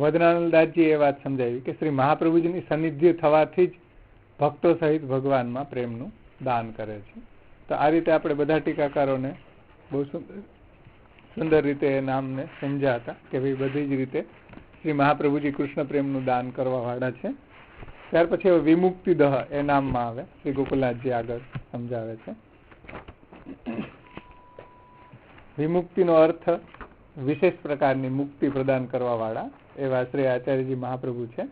વદનાનંદદાસજી એ વાત સમજાવી કે શ્રી મહાપ્રભુજીની સાનિધ્ય થવાથી જ ભક્તો સહિત ભગવાનમાં પ્રેમનું દાન કરે છે. તો આ રીતે આપણે બધા ટીકાકારોને બહુ સુંદર રીતે એ નામને સમજ્યા હતા કે ભાઈ બધી જ રીતે શ્રી મહાપ્રભુજી કૃષ્ણ પ્રેમનું દાન કરવા વાળા છે. ત્યાર પછી વિમુક્તિ દહ એ નામમાં આવે, શ્રી ગોકુલનાથજી આગળ સમજાવે છે. વિમુક્તિનો અર્થ વિશેષ પ્રકારની મુક્તિ પ્રદાન કરવા વાળા એવા શ્રી આચાર્યજી મહાપ્રભુ છે.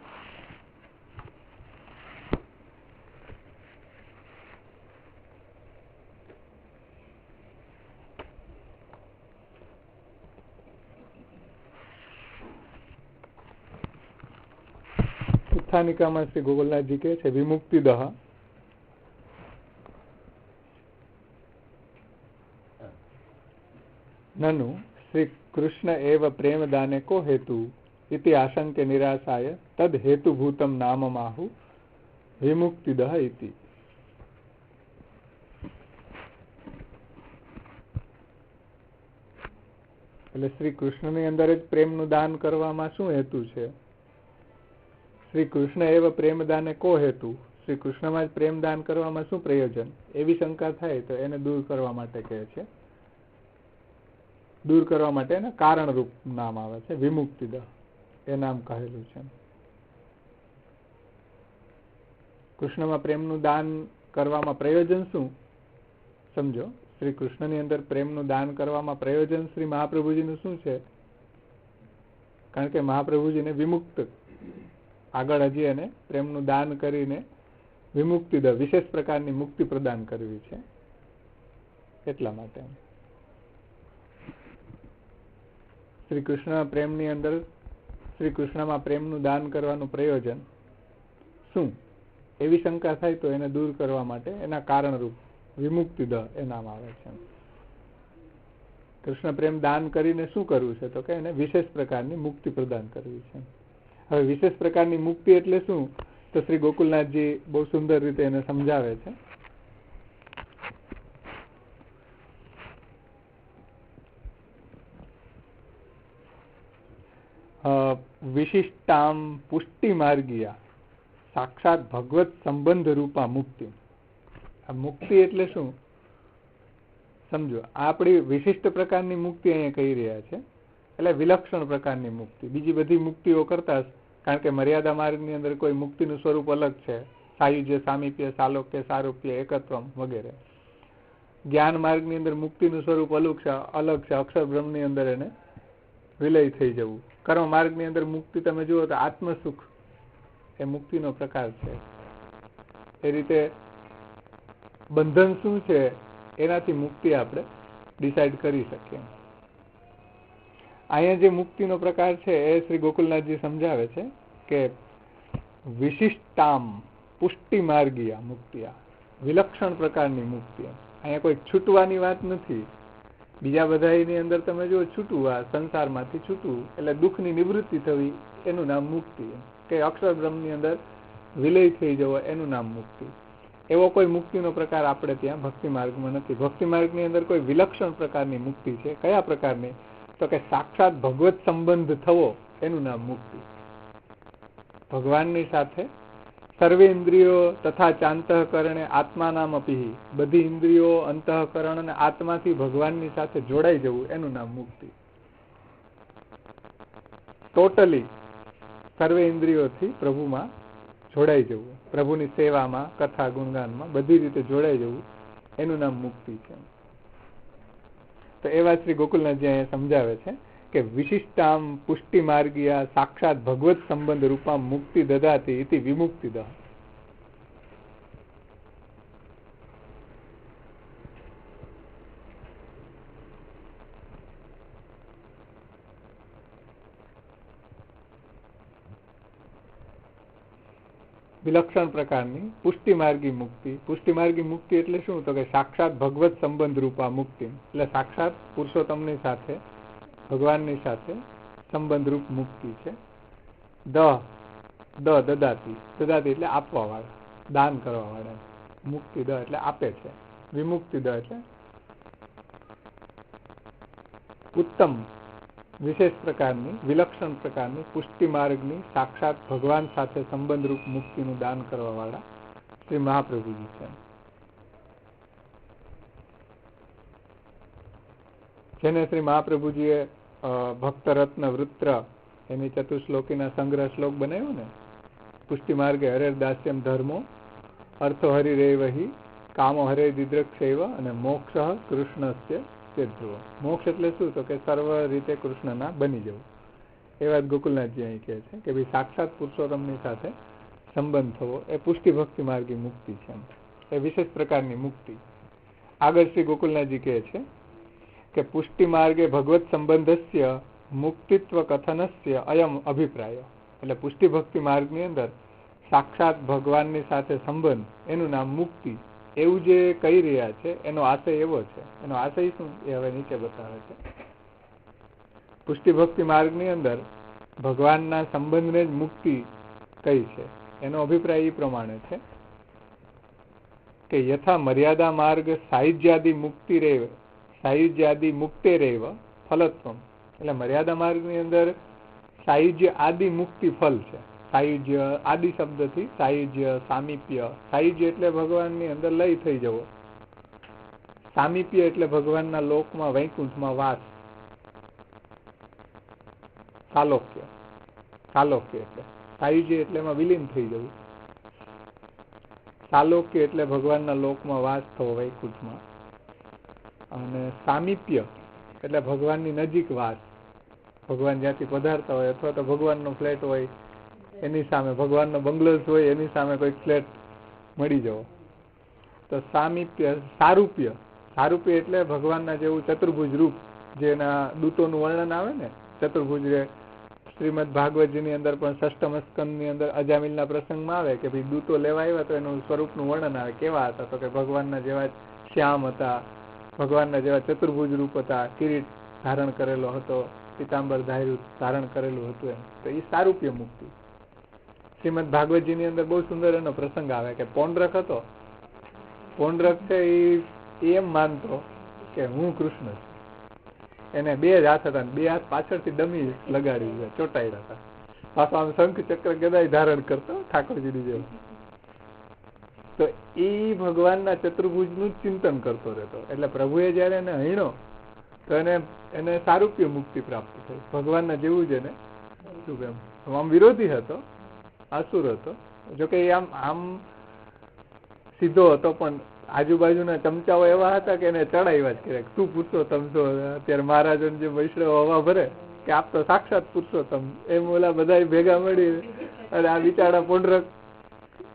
ઉત્થાનિકામાં શ્રી ગોકુલનાથજી કહે છે વિમુક્તિ દહ નનુ શ્રી કૃષ્ણ એવ પ્રેમ દાને કો હેતુ इति आशंक्य निराशाय तद हेतुभूतम नाममाहु विमुक्तिदः इति. એટલે શ્રી કૃષ્ણની અંદર જ પ્રેમનું દાન કરવામાં શું હેતુ છે? શ્રી કૃષ્ણ એવ પ્રેમ દાને કો હેતુ, શ્રી કૃષ્ણમાં જ પ્રેમ દાન કરવામાં શું પ્રયોજન? એવી શંકા થાય તો એને દૂર કરવા માટે કહે છે. દૂર કરવા માટે એના કારણરૂપ નામ આવે છે વિમુક્તિદઃ, એ નામ કહેલું છે. કૃષ્ણમાં પ્રેમનું દાન કરવામાં પ્રયોજન શું? સમજો, શ્રી કૃષ્ણની અંદર પ્રેમનું દાન કરવામાં પ્રયોજન શ્રી મહાપ્રભુજીનું શું છે? કારણ કે મહાપ્રભુજીને વિમુક્ત, આગળ હજી એને પ્રેમનું દાન કરીને વિમુક્તિ વિશેષ પ્રકારની મુક્તિ પ્રદાન કરવી છે, એટલા માટે. શ્રી કૃષ્ણ પ્રેમની અંદર શ્રી કૃષ્ણમાં પ્રેમનું દાન કરવાનું પ્રયોજન શું? એવી શંકા થાય તો એને દૂર કરવા માટે એના કારણરૂપ વિમુક્તિદ એ નામ આવે છે. કૃષ્ણ પ્રેમ દાન કરીને શું કરવું છે? તો કે એને વિશેષ પ્રકારની મુક્તિ પ્રદાન કરવી છે. હવે વિશેષ પ્રકારની મુક્તિ એટલે શું? તો શ્રી ગોકુલનાથજી બહુ સુંદર રીતે એને સમજાવે છે. વિશિષ્ટામ પુષ્ટિ માર્ગીયા સાક્ષાત ભગવત સંબંધ રૂપા મુક્તિ. આ મુક્તિ એટલે શું? સમજો, આપણી વિશિષ્ટ પ્રકારની મુક્તિ અહીંયા કહી રહ્યા છે, એટલે વિલક્ષણ પ્રકારની મુક્તિ. બીજી બધી મુક્તિઓ કરતા, કારણ કે મર્યાદા માર્ગની અંદર કોઈ મુક્તિનું સ્વરૂપ અલગ છે, સાયુજ્ય, સામીપ્ય, સાલોક્ય, સારૂપ્ય, એકત્વમ વગેરે. જ્ઞાન માર્ગની અંદર મુક્તિનું સ્વરૂપ અલગ છે, અક્ષર બ્રહ્મની અંદર એને વિલય થઈ જવું. કર્મ માર્ગની અંદર મુક્તિ તમે જુઓ તો આત્મસુખ એ મુક્તિનો પ્રકાર છે. એ રીતે બંધન શું છે એનાથી મુક્તિ આપણે ડિસાઈડ કરી શકીએ. અહીંયા જે મુક્તિનો પ્રકાર છે એ શ્રી ગોકુલનાથજી સમજાવે છે કે વિશિષ્ટામ પુષ્ટિ માર્ગીયા મુક્તિયા, વિલક્ષણ પ્રકારની મુક્તિ. અહીંયા કોઈ છૂટવાની વાત નથી. બીજા બધાની અંદર તમે જો છૂટવું, આ સંસારમાંથી છૂટવું એટલે દુઃખની નિવૃત્તિ થવી, એનું નામ મુક્તિ. કે અક્ષર બ્રહ્મની અંદર વિલય થઈ જવો, એનું નામ મુક્તિ. એવો કોઈ મુક્તિનો પ્રકાર આપણે ત્યાં ભક્તિ માર્ગમાં નથી. ભક્તિ માર્ગની અંદર કોઈ વિલક્ષણ પ્રકારની મુક્તિ છે. કયા પ્રકારની? તો કે સાક્ષાત ભગવત સંબંધ થવો, એનું નામ મુક્તિ. ભગવાનની સાથે સર્વે ઇન્દ્રિયો તથા ચાંતઃકરણે આત્માનામ અપી, બધી ઇન્દ્રિયો, અંતઃકરણ અને આત્માથી ભગવાનની સાથે જોડાઈ જવું, એનું નામ મુક્તિ. ટોટલી સર્વે ઇન્દ્રિયોથી પ્રભુમાં જોડાઈ જવું, પ્રભુની સેવામાં, કથા ગુણગાનમાં બધી રીતે જોડાઈ જવું, એનું નામ મુક્તિ છે. તો એ વાત શ્રી ગોકુલનાથજી અહીંયા સમજાવે છે કે વિશિષ્ટામ પુષ્ટિ માર્ગીયા સાક્ષાત ભગવત સંબંધ રૂપામ મુક્તિ દદાતી ઇતિ વિમુક્તિ દહ. વિલક્ષણ પ્રકારની પુષ્ટિ માર્ગી મુક્તિ. પુષ્ટિ માર્ગી મુક્તિ એટલે શું? તો કે સાક્ષાત ભગવત સંબંધ રૂપા મુક્તિ, એટલે સાક્ષાત પુરુષોત્તમની સાથે, ભગવાનની સાથે સંબંધ રૂપ મુક્તિ છે. દદાતી, દદાતી એટલે આપવા વાળા, દાન કરવા વાળા. મુક્તિ દ એટલે આપે છે. વિમુક્તિ દ એટલે ઉત્તમ, વિશેષ પ્રકારની, વિલક્ષણ પ્રકારની પુષ્ટિ માર્ગની સાક્ષાત ભગવાન સાથે સંબંધરૂપ મુક્તિનું દાન કરવા વાળા શ્રી મહાપ્રભુજી છે. જેને શ્રી મહાપ્રભુજીએ ભક્તરત્ન વૃત્ર એની ચતુશ્લોકીના સંગ્રહ શ્લોક બનાવ્યો ને, પુષ્ટિ માર્ગે હરે દાસ્યમ ધર્મો અર્થો હરિરેવહી કામો હરે દિદ્રક્ષેવ અને મોક્ષ કૃષ્ણસ્ય ધ્રુવ. મોક્ષ એટલે શું? તો કે સર્વ રીતે કૃષ્ણના બની જવું. એ વાત ગોકુલનાથજી અહીં કહે છે કે ભાઈ સાક્ષાત પુરુષોત્તમની સાથે સંબંધ થવો એ પુષ્ટિ ભક્તિ માર્ગી મુક્તિ છે. એ વિશેષ પ્રકારની મુક્તિ. આગળ શ્રી ગોકુલનાથજી કહે છે કે પુષ્ટિ માર્ગે ભગવત સંબંધસ્ય મુક્તિત્વ કથનસ્ય અયમ અભિપ્રાય. એટલે પુષ્ટિ ભક્તિ માર્ગની અંદર સાક્ષાત ભગવાનની સાથે સંબંધ, એનું નામ મુક્તિ, એવું જે કહી રહ્યા છે એનો આશય એવો છે. એનો આશય શું એ હવે નીચે બતાવે છે. પુષ્ટિ ભક્તિ માર્ગની અંદર ભગવાનના સંબંધને જ મુક્તિ કઈ છે, એનો અભિપ્રાય એ પ્રમાણે છે કે યથા મર્યાદા માર્ગ સાયુજ્યાદિ મુક્તિ રેવ, સાયુજ્યાદિ મુક્તે રેવ ફલત્વમ. એટલે મર્યાદા માર્ગની અંદર સાયુજ્ય આદિ મુક્તિ ફલ છે. સાયુજ્ય આદિ શબ્દથી સાયુજ્ય, સામીપ્ય. સાયુજ્ય એટલે ભગવાનની અંદર લય થઈ જવો. સામીપ્ય એટલે ભગવાનના લોકમાં, વૈકુંઠમાં વાસ. સાલોક્ય, સાલોક્ય એટલે સાયુજ્ય એટલે એમાં વિલીન થઈ જવું. સાલોક્ય એટલે ભગવાનના લોકમાં વાસ થવો, વૈકુંઠમાં. અને સામીપ્ય એટલે ભગવાનની નજીક વાસ. ભગવાન જ્યાંથી પધારતા હોય અથવા તો ભગવાનનો ફ્લેટ હોય એની સામે, ભગવાનનો બંગલોઝ હોય એની સામે કોઈ ફ્લેટ મળી જવો. તો સામીપ્ય. સારૂપ્ય, સારૂપ્ય એટલે ભગવાનના જેવું ચતુર્ભુજ રૂપ, જેના દૂતોનું વર્ણન આવે ને ચતુર્ભુજ. શ્રીમદ ભાગવતજીની અંદર પણ ષષ્ઠમ સ્કંદની અંદર અજામિલના પ્રસંગમાં આવે કે ભાઈ દૂતો લેવા આવ્યા તો એનું સ્વરૂપનું વર્ણન આવે. કેવા હતા? તો કે ભગવાનના જેવા શ્યામ હતા, ભગવાનના જેવા ચતુર્ભુજ રૂપ હતા, કિરીટ ધારણ કરેલો હતો, પીતાંબર ધારણ કરેલું હતું. એમ તો એ સારૂપ્ય મુક્તિ. શ્રીમદ ભાગવતજીની અંદર બહુ સુંદર એનો પ્રસંગ આવે કે પૌંડરક હતો. પૌંડરક છે એ એમ માનતો કે હું કૃષ્ણ છું. એને બે જ હાથ હતા, બે હાથ પાછળથી ડમી લગાડી ચોટાડ્યા હતા. પાછો આમ શંખ ચક્ર ગદાય ધારણ કરતો ઠાકોરજીની જેમ. તો એ ભગવાનના ચતુર્ભુજનું જ ચિંતન કરતો રહેતો. એટલે પ્રભુએ જયારે એને હણ્યો તો એને સારૂપ્ય મુક્તિ પ્રાપ્ત થઈ. ભગવાનના જેવું જ એને શું એમ. આમ વિરોધી હતો, આસુર હતો. જોકે આમ સીધો હતો પણ આજુબાજુના ચમચાઓ એવા હતા કે એને ચડાવ્યા જ કરે. તું પુરુષોત્તમ છો. અત્યારે મહારાજોને જે વૈષ્ણવ હવા ભરે કે આપ તો સાક્ષાત પુરુષોત્તમ, એમ ઓલા બધા ભેગા મળી અને આ બિચારા પૌંડરક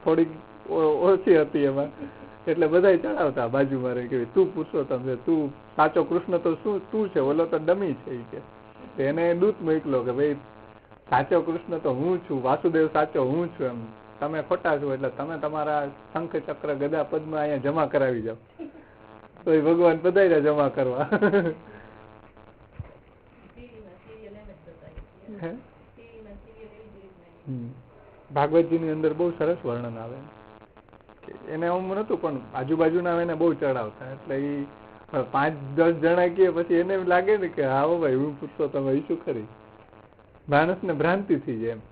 થોડીક ઓછી હતી એમાં, એટલે બધા ચડાવતા બાજુમાં રહી કે તું પુરુષોત્તમ છે, તું સાચો કૃષ્ણ તો શું તું છે, ઓલો તો ડમી છે. કે એને દૂત મોકલો કે ભાઈ સાચો કૃષ્ણ તો હું છું, વાસુદેવ સાચો હું છું, એમ તમે ખોટા છો, એટલે તમે તમારા શંખ ચક્ર ગદા પદ્મ અહીંયા જમા કરાવી જાઓ. તો એ ભગવાન પધાર્યા જમા કરવા. ભાગવતજી ની અંદર બહુ સરસ વર્ણન આવે. એને આમ નતું, પણ આજુબાજુના એને બહુ ચડાવતા, એટલે એ 5-10 જણા કે પછી એને લાગે ને કે હા ભાઈ હું પૂછતો તમે શું ખરી, માણસ ને ભ્રાંતિ થઈ જાય એમ.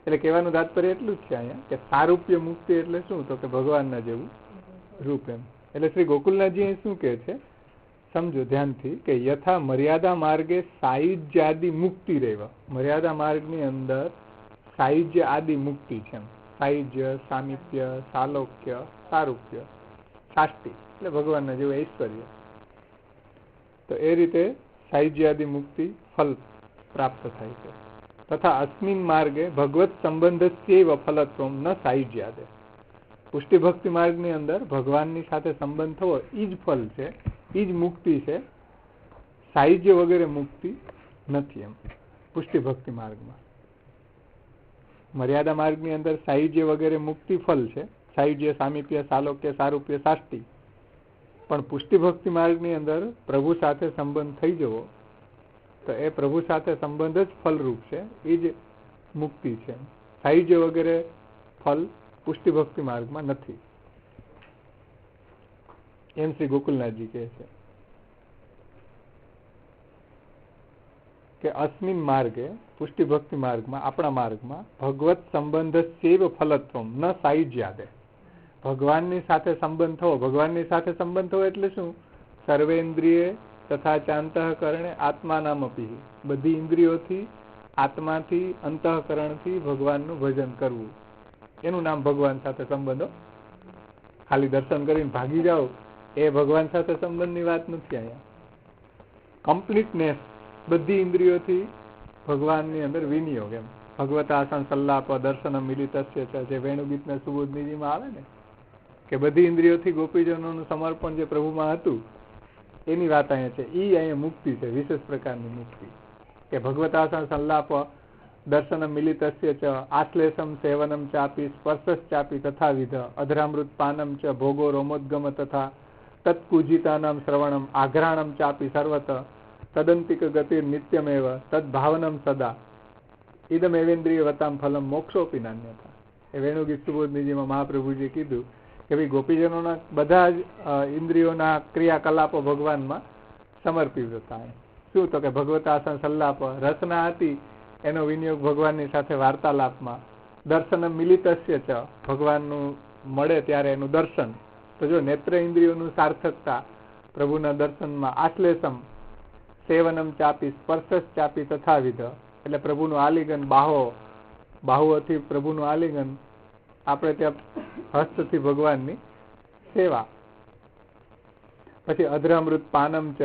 એટલે કહેવાનું તાત્પર્ય એટલું જ છે અહીંયા કે સારૂપ્ય મુક્તિ એટલે શું, તો કે ભગવાનના જેવું રૂપ એમ. એટલે શ્રી ગોકુલનાથજી શું કહે છે સમજો ધ્યાનથી, કે યથા મર્યાદા માર્ગે સાયુજ્ય આદિ મુક્તિ રહેવા. મર્યાદા માર્ગની અંદર સાયુજ્ય આદિ મુક્તિ છે. સાયુજ્ય, સામીપ્ય, સાલોક્ય, સારૂપ્ય, શાસ્તિ એટલે ભગવાનના જેવું ઐશ્વર્ય. તો એ રીતે સાયુજ્ય આદિ મુક્તિ ફલ પ્રાપ્ત થાય છે. તથા અસ્મિન માર્ગે ભગવત સંબંધસ્યૈવ ફલત્વમ ન સાયુજ્યાદે. પુષ્ટિ ભક્તિ માર્ગની અંદર ભગવાનની સાથે સંબંધ થવો એ જ ફલ છે, એ જ મુક્તિ છે. સાયુજ્ય વગેરે મુક્તિ નથી એમ પુષ્ટિ ભક્તિ માર્ગમાં. મર્યાદા માર્ગની અંદર સાયુજ્ય વગેરે મુક્તિ ફલ છે, સાયુજ્ય, સામીપ્ય, સાલોક્ય, સારૂપ્ય, શાસ્તિ. પણ પુષ્ટિ ભક્તિ માર્ગની અંદર પ્રભુ સાથે સંબંધ થઈ જવો, તો એ પ્રભુ સાથે સંબંધ જ ફલરૂપ છે, એ જ મુક્તિ છે. સાયુજ્ય વગેરે ફલ પુષ્ટિ ભક્તિ માર્ગમાં નથી, એમ શ્રી ગોકુલનાથજી કહે છે. કે અસ્મિન માર્ગે પુષ્ટિ ભક્તિ માર્ગમાં, આપણા માર્ગમાં ભગવત સંબંધસ્યૈવ ફલત્વમ ન સાયુજ્યાદે. ભગવાનની સાથે સંબંધ થવો. ભગવાનની સાથે સંબંધ થવો એટલે શું? સર્વેન્દ્રિય તથા ચાંતઃકરણે આત્માનામપી. બધી ઇન્દ્રિયોથી, આત્માથી, અંતઃકરણથી ભગવાનનું ભજન કરવું, એનું નામ ભગવાન સાથે સંબંધો. ખાલી દર્શન કરીને ભાગી જાઓ એ ભગવાન સાથે સંબંધની વાત નથી. અહીંયા કમ્પ્લીટનેસ, બધી ઇન્દ્રિયોથી ભગવાનની અંદર વિનિયોગ એમ. ભગવતાસન સલ્લાપ દર્શનમ મિલિતસ્ય છે, જે વેણુગીતના સુબોધનીજીમાં આવે ને, કે બધી ઇન્દ્રિયોથી ગોપીજનોનું સમર્પણ જે પ્રભુમાં હતું એની વાત અહીંયા છે. એ અહીંયા મુક્તિ છે, વિશેષ પ્રકારની મુક્તિ. કે ભગવતાસન સલ્લાપ દર્શનમ મિલિતસ્ય ચ આશ્લેષમ સેવનમ ચાપી સ્પર્શશ્ચાપી તથાવિધ અધરામૃત પાનમ ચ ભોગો રોમોદ્ગમ તથા તત્કુજીતાનામ શ્રવણમ આઘ્રાણમ ચાપી સર્વત તદંતિક ગતિર નિત્યમેવ તદ્ભાવનમ સદા ઇદમેવેન્દ્રિય વતામ ફલમ મોક્ષોપી નાન્યથા. એ વેણુગીત સુબોધનીજીમાં મહાપ્રભુજી કીધું કે ભાઈ ગોપીજનોના બધા જ ઇન્દ્રિયોના ક્રિયાકલાપો ભગવાનમાં સમર્પિત હતા. શું? તો કે ભગવતાસન સલ્લાપ, રસના હતી એનો વિનિયોગ ભગવાનની સાથે વાર્તાલાપમાં. દર્શન મિલિતસ્ય છે, ભગવાનનું મળે ત્યારે એનું દર્શન. તો જો નેત્ર ઇન્દ્રિયોનું સાર્થકતા પ્રભુના દર્શનમાં. આશ્લેષમ સેવનમ ચાપી સ્પર્શશ્ચાપી તથાવિધ એટલે પ્રભુનું આલિંગન, બાહુઓથી પ્રભુનું આલિંગન, આપણે ત્યાં હસ્તથી ભગવાનની સેવા. પછી અધરામૃત પાનમ ચ,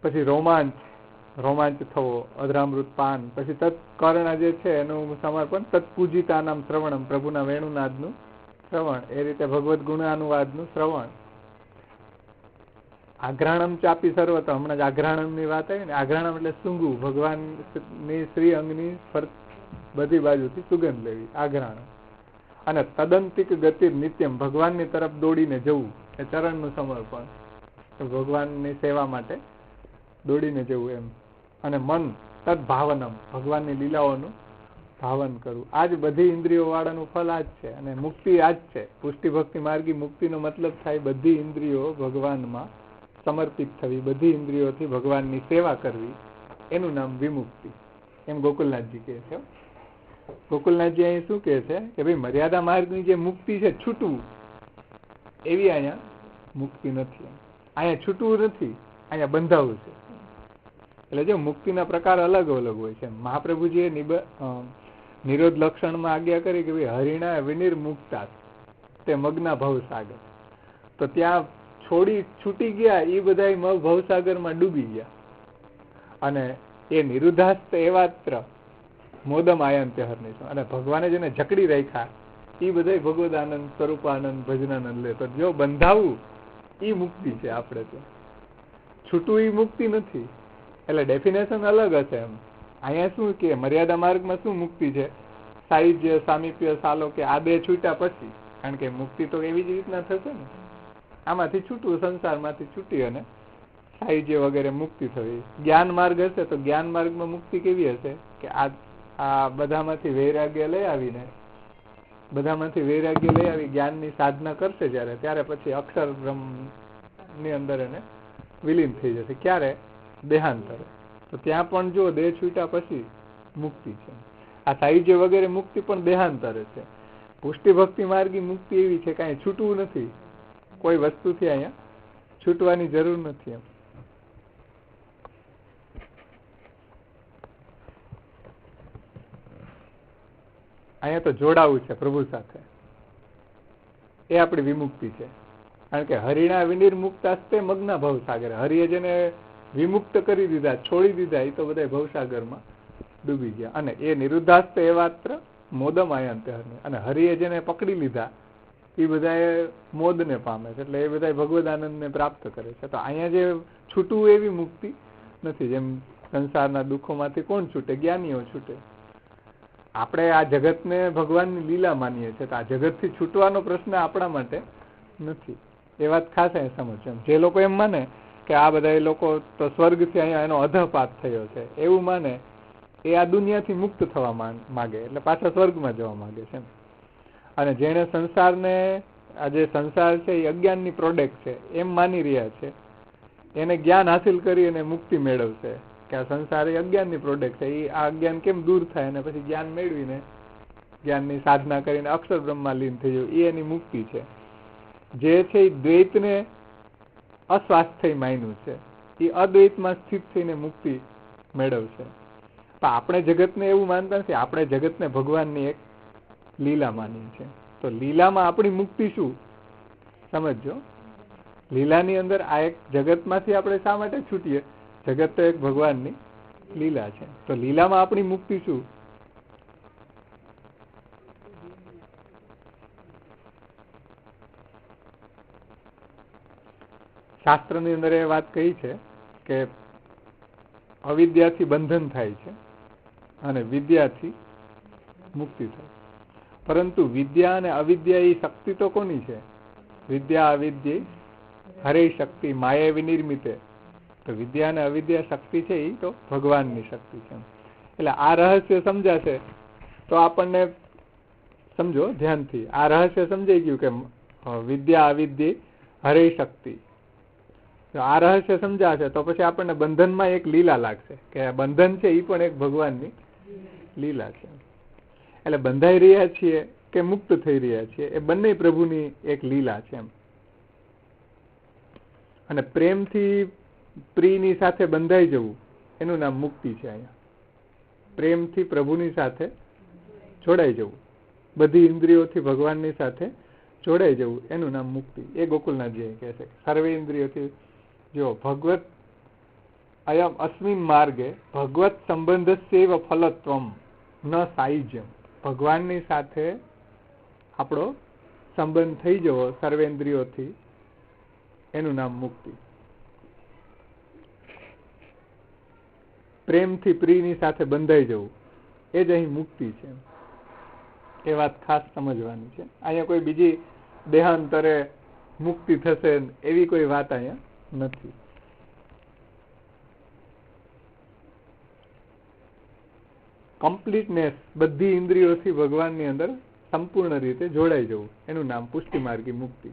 પછી રોમાંચ થવો, અધરામૃત પાન. પછી તત્કર્ણ જે છે એનું સમર્પણ, તત્પૂજિતાનામ શ્રવણમ, પ્રભુના વેણુનાદનું શ્રવણ, એ રીતે ભગવદ્ ગુણાનુવાદનું શ્રવણ. આઘ્રાણમ ચાપી સર્વત, હમણાં જ આઘ્રાણમની વાત આવી ને. આઘ્રાણમ એટલે સૂંઘવું, ભગવાનની શ્રી અંગની બધી બાજુથી સુગંધ લેવી, આઘ્રાણમ. અને તદંતિક ગતિ નિત્યમ, ભગવાનની તરફ દોડીને જવું, એ ચરણનું સમર્પણ, ભગવાનની સેવા માટે દોડીને જવું એમ. અને મન તદભાવનમ, ભગવાનની લીલાઓનું ભાવન કરવું. આ જ બધી ઇન્દ્રિયો વાળાનું ફલ આ જ છે. અને મુક્તિ આ જ છે. પુષ્ટિ ભક્તિ માર્ગી મુક્તિનો મતલબ થાય બધી ઇન્દ્રિયો ભગવાનમાં સમર્પિત થવી, બધી ઇન્દ્રિયોથી ભગવાનની સેવા કરવી, એનું નામ વિમુક્તિ, એમ ગોકુલનાથજી કહે છે. ગોકુલનાથજી અહીં શું કહે છે કે ભાઈ મર્યાદા માર્ગની જે મુક્તિ છે, છૂટવું, એવી અહીંયા મુક્તિ નથી. અહીંયા છૂટવું નથી, અહીંયા બંધાવું છે. એટલે જો મુક્તિના પ્રકાર અલગ અલગ હોય છે. મહાપ્રભુજીએ નિરોધ લક્ષણમાં આજ્ઞા કરી કે ભાઈ હરિણા વિનિર્મુક્તા તે મગ્ના ભવસાગર. તો ત્યાં છૂટી ગયા એ બધા ભવસાગરમાં ડૂબી ગયા. અને એ નિરુદ્ધાસ્ત એવાત્ર મોદમ આયંત્ય હરનિશો, અને ભગવાને જેને જકડી રાખ્યા એ બધા ભગવદ આનંદ, સ્વરૂપાનંદ, ભજનાનંદ લે. તો જો બંધાવું ઈ મુક્તિ છે. આપણે તો છૂટવું ઈ મુક્તિ નથી. એટલે ડેફિનેશન અલગ હશે. એમ અહીંયા શું કે મર્યાદા માર્ગમાં શું મુક્તિ છે? સાયુજ્ય, સામીપ્ય, સાલોક્ય આ બે છૂટ્યા પછી. કારણ કે મુક્તિ તો એવી જ રીતના થશે ને, આમાંથી છૂટવું, સંસારમાંથી છૂટી અને સાયુજ્ય વગેરે મુક્તિ થવી. જ્ઞાન માર્ગ હશે તો જ્ઞાન માર્ગમાં મુક્તિ કેવી હશે કે આ બધામાંથી વૈરાગ્ય લઈ આવીને જ્ઞાનની સાધના કરશે જયારે, ત્યારે પછી અક્ષર બ્રહ્મ ની અંદર એને વિલીન થઈ જશે. ક્યારે? દેહાંતરે. તો ત્યાં પણ જો દેહ છૂટ્યા પછી મુક્તિ છે. આ સાયુજ્ય વગેરે મુક્તિ પણ દેહાંતરે છે. પુષ્ટિ ભક્તિ માર્ગી મુક્તિ એવી છે, કાંઈ છૂટવું નથી, કોઈ વસ્તુથી અહીંયા છૂટવાની જરૂર નથી. એમ અહીંયા તો જોડાવું છે પ્રભુ સાથે, એ આપણી વિમુક્તિ છે. કારણ કે હરિના વિનિર્મુક્તાસ્તે મગ્ન ભવસાગર, હરિએ જેને વિમુક્ત કરી દીધા, છોડી દીધા, એ તો બધા ભવસાગરમાં ડૂબી ગયા. અને એ નિરુદ્ધાસ્તે એ માત્ર મોદમ આયંતે, અને હરિએ જેને પકડી લીધા એ બધા મોદને પામે છે. એટલે એ બધા ભગવદ આનંદને પ્રાપ્ત કરે છે. તો અહીંયા જે છૂટવું એવી મુક્તિ નથી. જેમ સંસારના દુઃખોમાંથી કોણ છૂટે? જ્ઞાનીઓ છૂટે. આપણે આ જગતને ભગવાનની લીલા માનીએ છીએ, તો આ જગતથી છૂટવાનો પ્રશ્ન આપણા માટે નથી. એ વાત ખાસ અહીંયા સમજો. જે લોકો એમ માને કે આ બધા લોકો તો સ્વર્ગથી અહીંયા એનો અધપાત થયો છે એવું માને, એ આ દુનિયાથી મુક્ત થવા માંગે, એટલે પાછા સ્વર્ગમાં જવા માંગે છે. અને જેને સંસારને, આ જે સંસાર છે એ અજ્ઞાનની પ્રોડક્ટ છે એમ માની રહ્યા છે, એને જ્ઞાન હાસિલ કરી અને મુક્તિ મેળવશે કે આ સંસાર એ અજ્ઞાનની પ્રોડક્ટ છે. એ આ અજ્ઞાન કેમ દૂર થાય અને પછી જ્ઞાન મેળવીને જ્ઞાનની સાધના કરીને અક્ષર બ્રહ્મમાં લીન થઈ જવું, એ એની મુક્તિ છે. જે છે એ દ્વૈતને અસ્વાસ્થ્ય માન્યું છે, એ અદ્વૈતમાં સ્થિત થઈને મુક્તિ મેળવશે. પણ આપણે જગતને એવું માનતા નથી. આપણે જગતને ભગવાનની એક લીલા માની છે. તો લીલામાં આપણી મુક્તિ શું સમજો. લીલાની અંદર આ એક જગતમાંથી આપણે શા માટે છૂટીએ? જગત તો એક ભગવાનની લીલા છે. તો લીલામાં આપણી મુક્તિ શું? શાસ્ત્રની અંદર એ વાત કહી છે કે અવિદ્યાથી બંધન થાય છે અને વિદ્યાથી મુક્તિ થાય. પરંતુ વિદ્યા અને અવિદ્યા એ શક્તિ તો કોની છે? વિદ્યા અવિદ્યા હરે શક્તિ માયા વિનિર્મિતે. તો વિદ્યા અને અવિદ્યા શક્તિ છે એ તો ભગવાનની શક્તિ છે. એટલે આ રહસ્ય સમજાશે તો આપણને સમજો ધ્યાનથી, આ રહસ્ય સમજાઈ ગયું કે વિદ્યા અવિદ્યા હરે શક્તિ. આ રહસ્ય સમજાશે તો પછી આપણને બંધનમાં એક લીલા લાગશે કે બંધન છે એ પણ એક ભગવાનની લીલા છે. એટલે બંધાઈ રહ્યા છીએ કે મુક્ત થઈ રહ્યા છીએ, એ બંને પ્રભુની એક લીલા છે. અને પ્રેમથી પ્રિયની સાથે બંધાઈ જવું એનું નામ મુક્તિ છે. અહીંયા પ્રેમથી પ્રભુની સાથે જોડાઈ જવું, બધી ઇન્દ્રિયોથી ભગવાનની સાથે જોડાઈ જવું એનું નામ મુક્તિ. એ ગોકુલનાથજી કહે છે સર્વે ઇન્દ્રિયોથી જો ભગવત અયમ અસ્મિન માર્ગે ભગવત સંબંધસ્યૈવ ફલત્વમ ન સાયુજ્યમ. ભગવાનની સાથે આપણો સંબંધ થઈ જવો સર્વેન્દ્રિયોથી, એનું નામ મુક્તિ. પ્રેમથી પ્રિયની સાથે બંધાઈ જવું એ જ અહીં મુક્તિ છે. એ વાત ખાસ સમજવાની છે. અહીંયા કોઈ બીજી દેહાંતરે મુક્તિ થશે એવી કોઈ વાત અહીંયા નથી. કમ્પ્લીટનેસ, બધી ઇન્દ્રિયોથી ભગવાનની અંદર સંપૂર્ણ રીતે જોડાઈ જવું એનું નામ પુષ્ટિ માર્ગી મુક્તિ.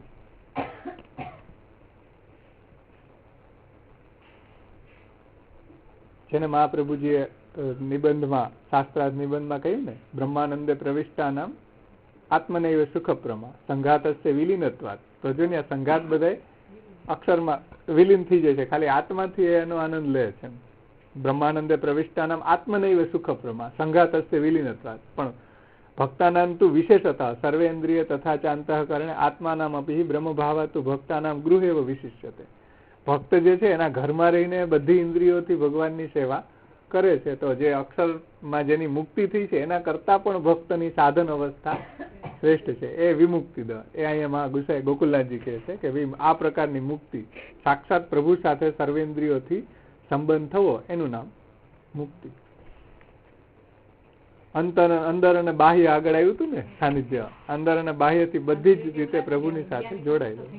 જેને મહાપ્રભુજીએ નિબંધમાં, શાસ્ત્રાર્થ નિબંધમાં કહ્યું ને, બ્રહ્માનંદે પ્રવિષ્ટા નામ આત્મનૈવ સુખપ્રમા સંઘાતસ્ય વિલીનત્વાત. તો જો ને સંઘાત બધા અક્ષરમાં વિલીન થઈ જાય છે, ખાલી આત્માથી એનો આનંદ લે છે. બ્રહ્માનંદે પ્રવિષ્ટા નામ આત્મનૈવ સુખપ્રમા સંઘાતસ્ય વિલીનત્વાત. પણ ભક્તાનામ તું વિશેષતા સર્વેન્દ્રિય તથા ચાંતઃકરણે આત્માનામ અપી બ્રહ્મભાવાતું ભક્તાનામ ગૃહેવ વિશિષ્યતે. ભક્ત જે છે એના ઘરમાં રહીને બધી ઇન્દ્રિયોથી ભગવાનની સેવા કરે છે તો જે અક્ષરમાં જેની મુક્તિ થઈ છે એના કરતા પણ ભક્તની સાધન અવસ્થા શ્રેષ્ઠ છે, એ વિમુક્તિ દ. એ અહીંયા ગુસાઈ ગોકુલનાથજી કહે છે કે આ પ્રકારની મુક્તિ, સાક્ષાત પ્રભુ સાથે સર્વેન્દ્રિયોથી સંબંધ થવો, એનું નામ મુક્તિ. અંદર અને બાહ્ય આગળ આવ્યું હતું ને, સાનિધ્ય અંદર અને બાહ્ય થી બધી જ રીતે પ્રભુની સાથે જોડાયેલું.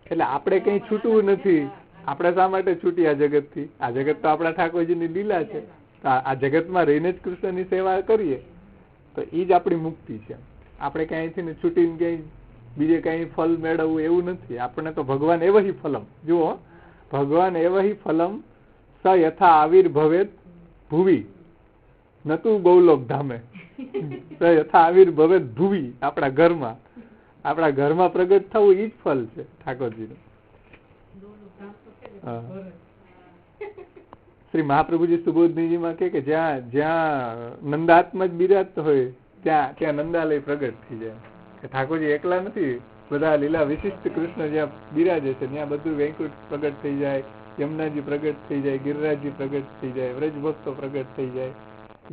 એટલે આપણે કઈ છૂટવું નથી. આપણે શા માટે છૂટી આ જગત થી? આ જગત તો આપણા ઠાકોરજીની લીલા છે. આ જગતમાં રહીને જ કૃષ્ણની સેવા કરીએ તો એ જ આપણી મુક્તિ છે. આપણે ક્યાંયથી છૂટીને ક્યાંય બીજે કઈ ફલ મેળવવું એવું નથી. આપણે તો ભગવાન એવહી ફલમ, જુઓ, ભગવાન એવહી ફલમ સ યથા આવિર્ભવેત ભુવિ નતું ગૌલોક ધામે, સ યથા આવિર્ભવેત ભુવિ. આપણા ઘરમાં પ્રગટ થવું ઈ જ ફલ છે ઠાકોરજીનું. શ્રી મહાપ્રભુજી સુબોધનીજીમાં કે જ્યાં નંદાત્મા જ બિરાજતો હોય ત્યાં નંદાલય પ્રગટ થઈ જાય. કે ઠાકોરજી એકલા નથી, બધા લીલા વિશિષ્ટ કૃષ્ણ જ્યાં બિરાજે છે ત્યાં બધું વૈકુંઠ પ્રગટ થઈ જાય, યમુનાજી પ્રગટ થઈ જાય, ગિરિરાજજી પ્રગટ થઈ જાય, વ્રજ ભક્તો પ્રગટ થઈ જાય,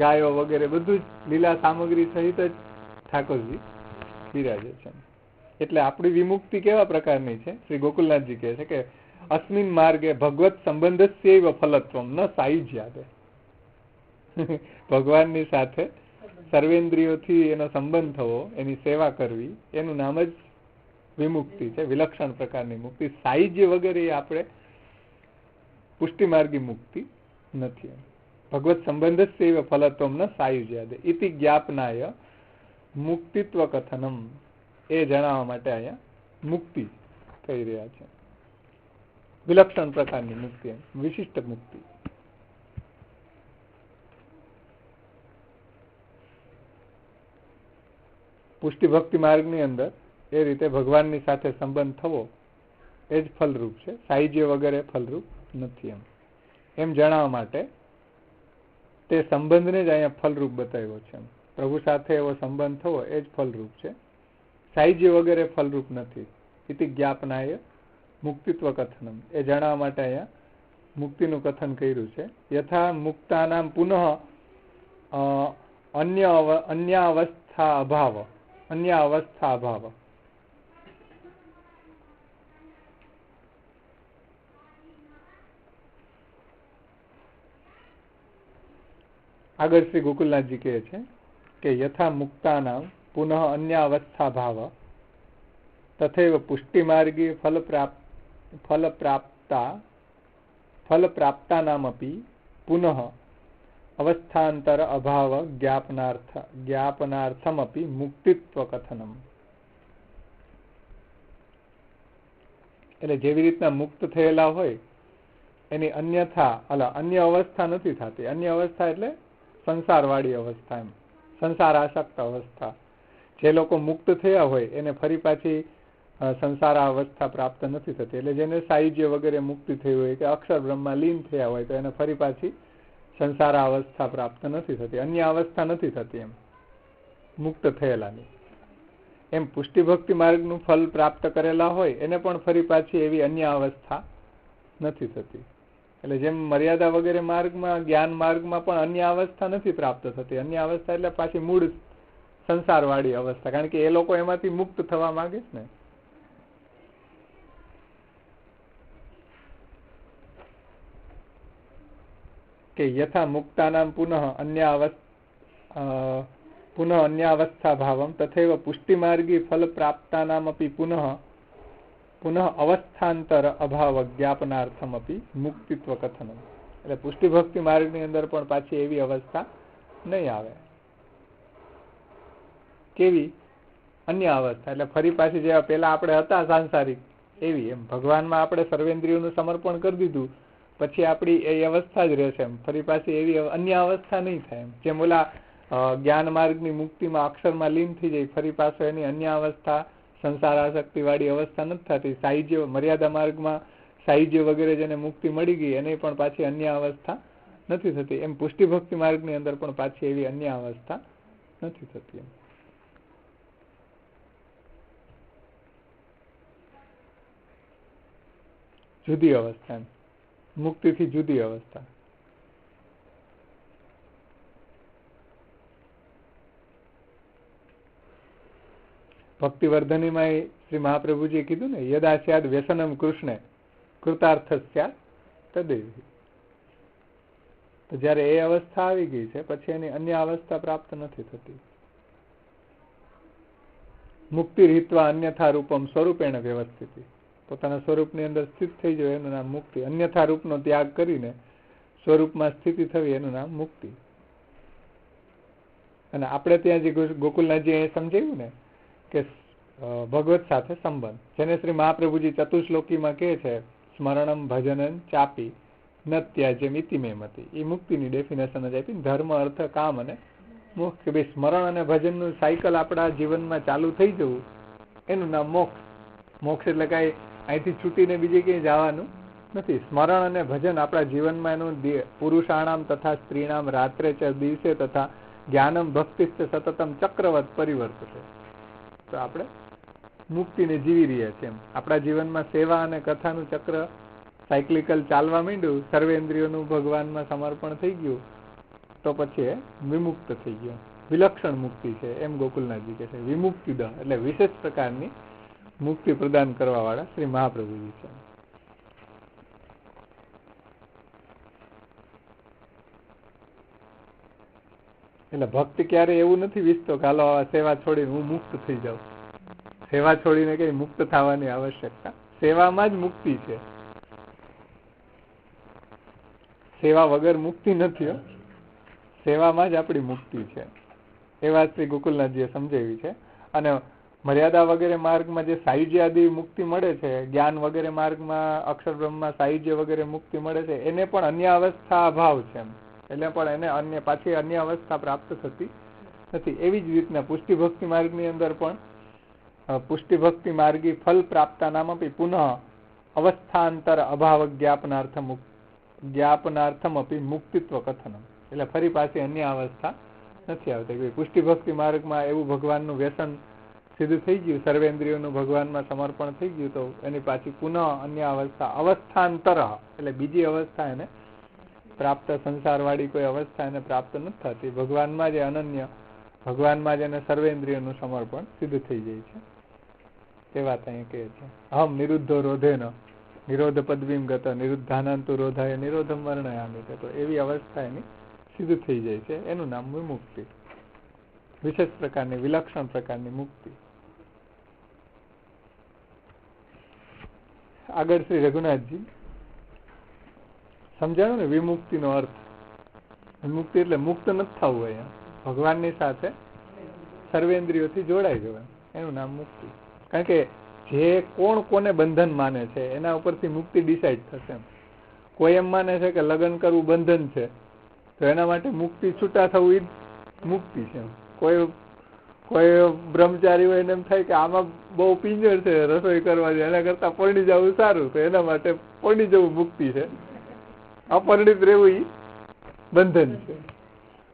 ગાયો વગેરે બધું જ લીલા સામગ્રી સહિત જ ઠાકોરજી બિરાજે છે. એટલે આપણી વિમુક્તિ કેવા પ્રકારની છે? શ્રી ગોકુલનાથજી કહે છે કે અસ્મિન માર્ગે ભગવત સંબંધસ્યૈવ ફલત્વમ ન સાયુજ્યાદે. ભગવાનની સાથે સર્વેન્દ્રિયોથી એનો સંબંધ થવો, એની સેવા કરવી, એનું નામ જ વિમુક્તિ છે, વિલક્ષણ પ્રકારની મુક્તિ. સાયુજ્ય વગેરે આપણે પુષ્ટિમાર્ગી મુક્તિ નથી. ભગવત સંબંધસ્યૈવ ફલત્વમ ન સાયુજ્યાદે ઇતિ જ્ઞાપનાય મુક્તિત્વ કથનમ. એ જણાવવા માટે અહીંયા મુક્તિ કહી રહ્યા છે. વિલક્ષણ પ્રકારની મુક્તિ, વિશિષ્ટ મુક્તિ. પુષ્ટિ ભક્તિ માર્ગની અંદર એ રીતે ભગવાનની સાથે સંબંધ થવો એ જ ફલરૂપ છે, સાયુજ્ય વગેરે ફલરૂપ નથી. એમ જણાવવા માટે તે સંબંધને જ અહીંયા ફલરૂપ બતાવ્યો છે. પ્રભુ સાથે એવો સંબંધ થવો એ જ ફલરૂપ છે, સાયુજ્ય વગેરે ફલરૂપ નથી. ઇતિ જ્ઞાપનાય મુક્તિત્વ કથનમ. એ જણાવવા માટે અહીંયા મુક્તિનું કથન કર્યું છે. યથા મુક્તાનામ પુનઃ અન્ય અવસ્થા અભાવ. આગળ શ્રી ગોકુલનાથજી કહે છે કે યથા મુક્તાનામ પુનઃ અન્ય અવસ્થા ભાવ તથૈવ પુષ્ટિમાર્ગે ફલપ્રાપ્તાનામપી પુનઃ અવસ્થાંતર અભાવ જ્ઞાપનાર્થમપી મુક્તિત્વ કથનમ. એટલે જેવી રીતના મુક્ત થયેલા હોય એની અન્ય અવસ્થા નથી થતી. અન્ય અવસ્થા એટલે સંસારવાળી અવસ્થા, એમ સંસાર આસક્ત અવસ્થા. જે લોકો મુક્ત થયા હોય એને ફરી પાછી સંસાર અવસ્થા પ્રાપ્ત નથી થતી. એટલે જેને સાયુજ્ય વગેરે મુક્તિ થઈ હોય કે અક્ષર બ્રહ્મમાં લીન થયા હોય તો એને ફરી પાછી સંસાર અવસ્થા પ્રાપ્ત નથી થતી, અન્ય અવસ્થા નથી થતી એમ મુક્ત થયેલાની. એમ પુષ્ટિ ભક્તિ માર્ગનું ફલ પ્રાપ્ત કરેલા હોય એને પણ ફરી પાછી એવી અન્ય અવસ્થા નથી થતી. એટલે જેમ મર્યાદા વગેરે માર્ગમાં, જ્ઞાન માર્ગમાં પણ અન્ય અવસ્થા નથી પ્રાપ્ત થતી. અન્ય અવસ્થા એટલે પાછી મૂળ સંસારવાળી અવસ્થા, કારણ કે એ લોકો એમાંથી મુક્ત થવા માંગે છે ને. કે યથા મુક્તાનામ પુનઃ અન્ય અવસ્થા ભાવમ તથૈવ પુષ્ટિમાર્ગી ફલ પ્રાપ્તાનામપી પુનઃ અવસ્થાંતર અભાવ જ્ઞાપનાર્થમપી મુક્તિત્વ કથનમ. એટલે પુષ્ટિ ભક્તિ માર્ગની અંદર પણ પાછી એવી અવસ્થા નહીં આવે. કેવી? અન્ય અવસ્થા એટલે ફરી પાછી જેવા પેલા આપણે હતા સાંસારિક એવી. એમ ભગવાનમાં આપણે સર્વેન્દ્રિયોનું સમર્પણ કરી દીધું પછી આપણી એ અવસ્થા જ રહેશે. એમ ફરી પાછી એવી અન્ય અવસ્થા નહીં થાય. એમ જેમ ઓલા જ્ઞાન માર્ગની મુક્તિમાં અક્ષરમાં લીન થઈ જાય, ફરી પાછો એની અન્ય અવસ્થા સંસાર આસક્તિ વાળી અવસ્થા નથી થતી. સાયુજ્ય મર્યાદા માર્ગમાં સાયુજ્ય વગેરે જેને મુક્તિ મળી ગઈ એને પણ પાછી અન્ય અવસ્થા નથી થતી. એમ પુષ્ટિ ભક્તિ માર્ગની અંદર પણ પાછી એવી અન્ય અવસ્થા નથી થતી. એમ જુદી અવસ્થા, મુક્તિથી જુદી અવસ્થા. ભક્તિવર્ધનીમાં શ્રી મહાપ્રભુજીએ કીધું ને, યદા સ્યાદ વ્યસનમ કૃષ્ણે કૃતાર્થ સ્યાદ તદેવ. તો જયારે એ અવસ્થા આવી ગઈ છે પછી એની અન્ય અવસ્થા પ્રાપ્ત નથી થતી. મુક્તિ રીતવા અન્યથા રૂપમ સ્વરૂપેણ વ્યવસ્થિત, પોતાના સ્વરૂપની અંદર સ્થિત થઈ જાય એનું નામ મુક્તિ. અન્યથા રૂપનો ત્યાગ કરીને સ્વરૂપમાં સ્થિતિ થવી એનું નામ મુક્તિ. અને આપણે ત્યાં જે ગોકુલનાથજી એ સમજાવ્યું ને કે ભગવત સાથે સંબંધ, જેને શ્રી મહાપ્રભુજી ચતુશ્લોકીમાં કહે છે સ્મરણમ ભજનન ચાપી ન ત્યાજ્યમ ઇતિ મે મતિ. એ મુક્તિની ડેફિનેશન જ આપી, ધર્મ અર્થ કામ અને મોક્ષ. કે ભાઈ સ્મરણ અને ભજનનું સાયકલ આપણા જીવનમાં ચાલુ થઈ જવું એનું નામ મોક્ષ. મોક્ષ એટલે કાંઈ અહીંથી છૂટીને બીજે ક્યાંય જવાનું નથી. સ્મરણ અને ભજન આપણા જીવનમાં એનું પુરુષાણામ તથા સ્ત્રીણામ રાત્રે ચ દિવસે તથા જ્ઞાનમ ભક્તિશ્ચ સતતમ ચક્રવત પરિવર્તતે. તો આપણે મુક્તિને જીવી રહ્યા છીએ. આપણા જીવનમાં સેવા અને કથાનું ચક્ર સાયકલિકલ ચાલવા માંડ્યું, સર્વેન્દ્રિયોનું ભગવાનમાં સમર્પણ થઈ ગયું, તો પછી વિમુક્ત થઈ ગયો. વિલક્ષણ મુક્તિ છે એમ ગોકુલનાથજી કહે છે. વિમુક્તિદ એટલે વિશેષ પ્રકારની મુક્તિ પ્રદાન કરવા વાળા શ્રી મહાપ્રભુજી છે. એટલે ભક્ત ક્યારે એવું નથી વિચતો કે હાલો સેવા છોડીને હું મુક્ત થઈ જાઉં. સેવા છોડીને કઈ મુક્ત થવાની આવશ્યકતા, સેવામાં જ મુક્તિ છે. સેવા વગર મુક્તિ નથી. સેવામાં જ આપણી મુક્તિ છે. એ વાત શ્રી ગોકુલનાથજીએ સમજાવી છે. અને મર્યાદા વગેરે માર્ગમાં જે સાયુજ્ય આદિ મુક્તિ મળે છે, જ્ઞાન વગેરે માર્ગમાં અક્ષર બ્રહ્મમાં સાયુજ્ય વગેરે મુક્તિ મળે છે, એને પણ અન્ય અવસ્થા અભાવ છે. એટલે પણ એને પાછી અન્ય અવસ્થા પ્રાપ્ત થતી નથી. એવી જ રીતના પુષ્ટિ ભક્તિ માર્ગની અંદર પણ પુષ્ટિ ભક્તિ માર્ગી ફલ પ્રાપ્તાનામ અપી પુનઃ અવસ્થાંતર અભાવ જ્ઞાપનાર્થમ અપી મુક્તિત્વ કથનમ. એટલે ફરી પાછી અન્ય અવસ્થા નથી આવતી. પુષ્ટિ ભક્તિ માર્ગમાં એવું ભગવાનનું વ્યસન સિદ્ધ થઈ ગયું, સર્વેન્દ્રિયોનું ભગવાનમાં સમર્પણ થઈ ગયું, તો એની પાછી પુનઃ અન્ય અવસ્થા અવસ્થાંતર એટલે બીજી અવસ્થા એને પ્રાપ્ત, સંસારવાળી કોઈ અવસ્થા એને પ્રાપ્ત નથી થતી. ભગવાનમાં જે અનન્ય, ભગવાનમાં જ એને સર્વેન્દ્રિયનું સમર્પણ સિદ્ધ થઈ જાય છે. એ વાત અહીં કહે છે. અહમ નિરુદ્ધો રોધેન નિરોધ પદવીમ ગત નિરુદ્ધાનંતુ રોધાય નિરોધમ વર્ણયામિ. તો એવી અવસ્થા એની સિદ્ધ થઈ જાય છે. એનું નામ વિમુક્તિ, વિશેષ પ્રકારની વિલક્ષણ પ્રકારની મુક્તિ. આગળ શ્રી રઘુનાથજી સમજાણું ને વિમુક્તિનો અર્થ. વિમુક્તિ એટલે મુક્ત નથી થવું, અહીંયા ભગવાનની સાથે સર્વેન્દ્રિયોથી જોડાઈ જવાય, એનું નામ મુક્તિ. કારણ કે જે કોણ કોને બંધન માને છે એના ઉપરથી મુક્તિ ડિસાઈડ થશે. કોઈ એમ માને છે કે લગ્ન કરવું બંધન છે, તો એના માટે મુક્તિ છૂટા થવું એ મુક્તિ છે. કોઈ બ્રહ્મચારી હોય એને એમ થાય કે આમાં બહુ પિંજર છે રસોઈ કરવાની, એના કરતા પરણી જવું સારું, તો એના માટે પરણી જવું મુક્તિ છે. અપરિણિત રહેવું એ બંધન છે.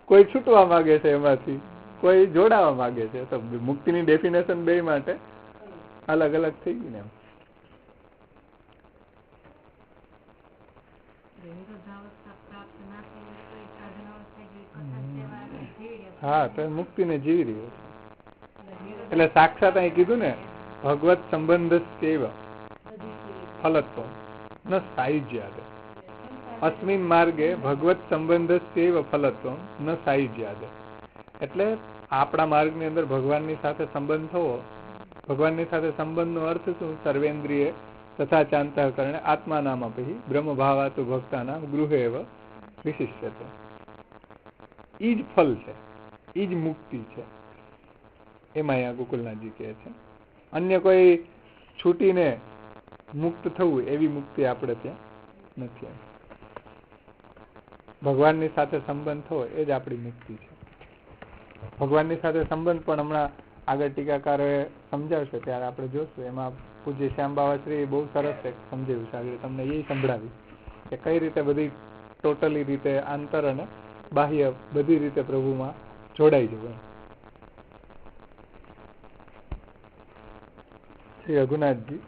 કોઈ છૂટવા માંગે છે એમાંથી, કોઈ જોડાવા માંગે છે. તો મુક્તિની ડેફિનેશન બે માટે અલગ અલગ થઈ ગઈ ને એમ. હા, તો મુક્તિને જીવી રહ્યો છે. એટલે સાક્ષાત અહીં કીધું ને ભગવત સંબંધ ફલત્વ ન સાયુજ્યાદ. અસ્મિન માર્ગે ભગવત સંબંધ ફલત્વ ન સાયુજ્યાદ. એટલે આપણા માર્ગની અંદર ભગવાનની સાથે સંબંધ થવો. ભગવાનની સાથે સંબંધનો અર્થ શું? સર્વેન્દ્રિય તથા ચાંતઃકરણે આત્મા નામ અપી બ્રહ્મ ભાવાતુ ભક્તાના ગૃહે એવ વિશિષ્યતે. ઈ જ ફલ છે, ઈ જ મુક્તિ છે. એમાં અહીંયા ગોકુલનાથજી કહે છે અન્ય કોઈ છૂટીને મુક્ત થવું એવી મુક્તિ આપણે ત્યાં નથી. ભગવાનની સાથે સંબંધ થવો એ જ આપણી મુક્તિ છે. ભગવાનની સાથે સંબંધ પણ હમણાં આગળ ટીકાકારોએ સમજાવશે ત્યારે આપણે જોશું. એમાં પૂજ્ય શ્યામ બાવાશ્રી બહુ સરસ સમજાવ્યું છે. આગળ તમને એ સંભળાવ્યું કે કઈ રીતે બધી ટોટલી રીતે આંતર અને બાહ્ય બધી રીતે પ્રભુમાં જોડાઈ જવું. શ્રી રઘુનાથજી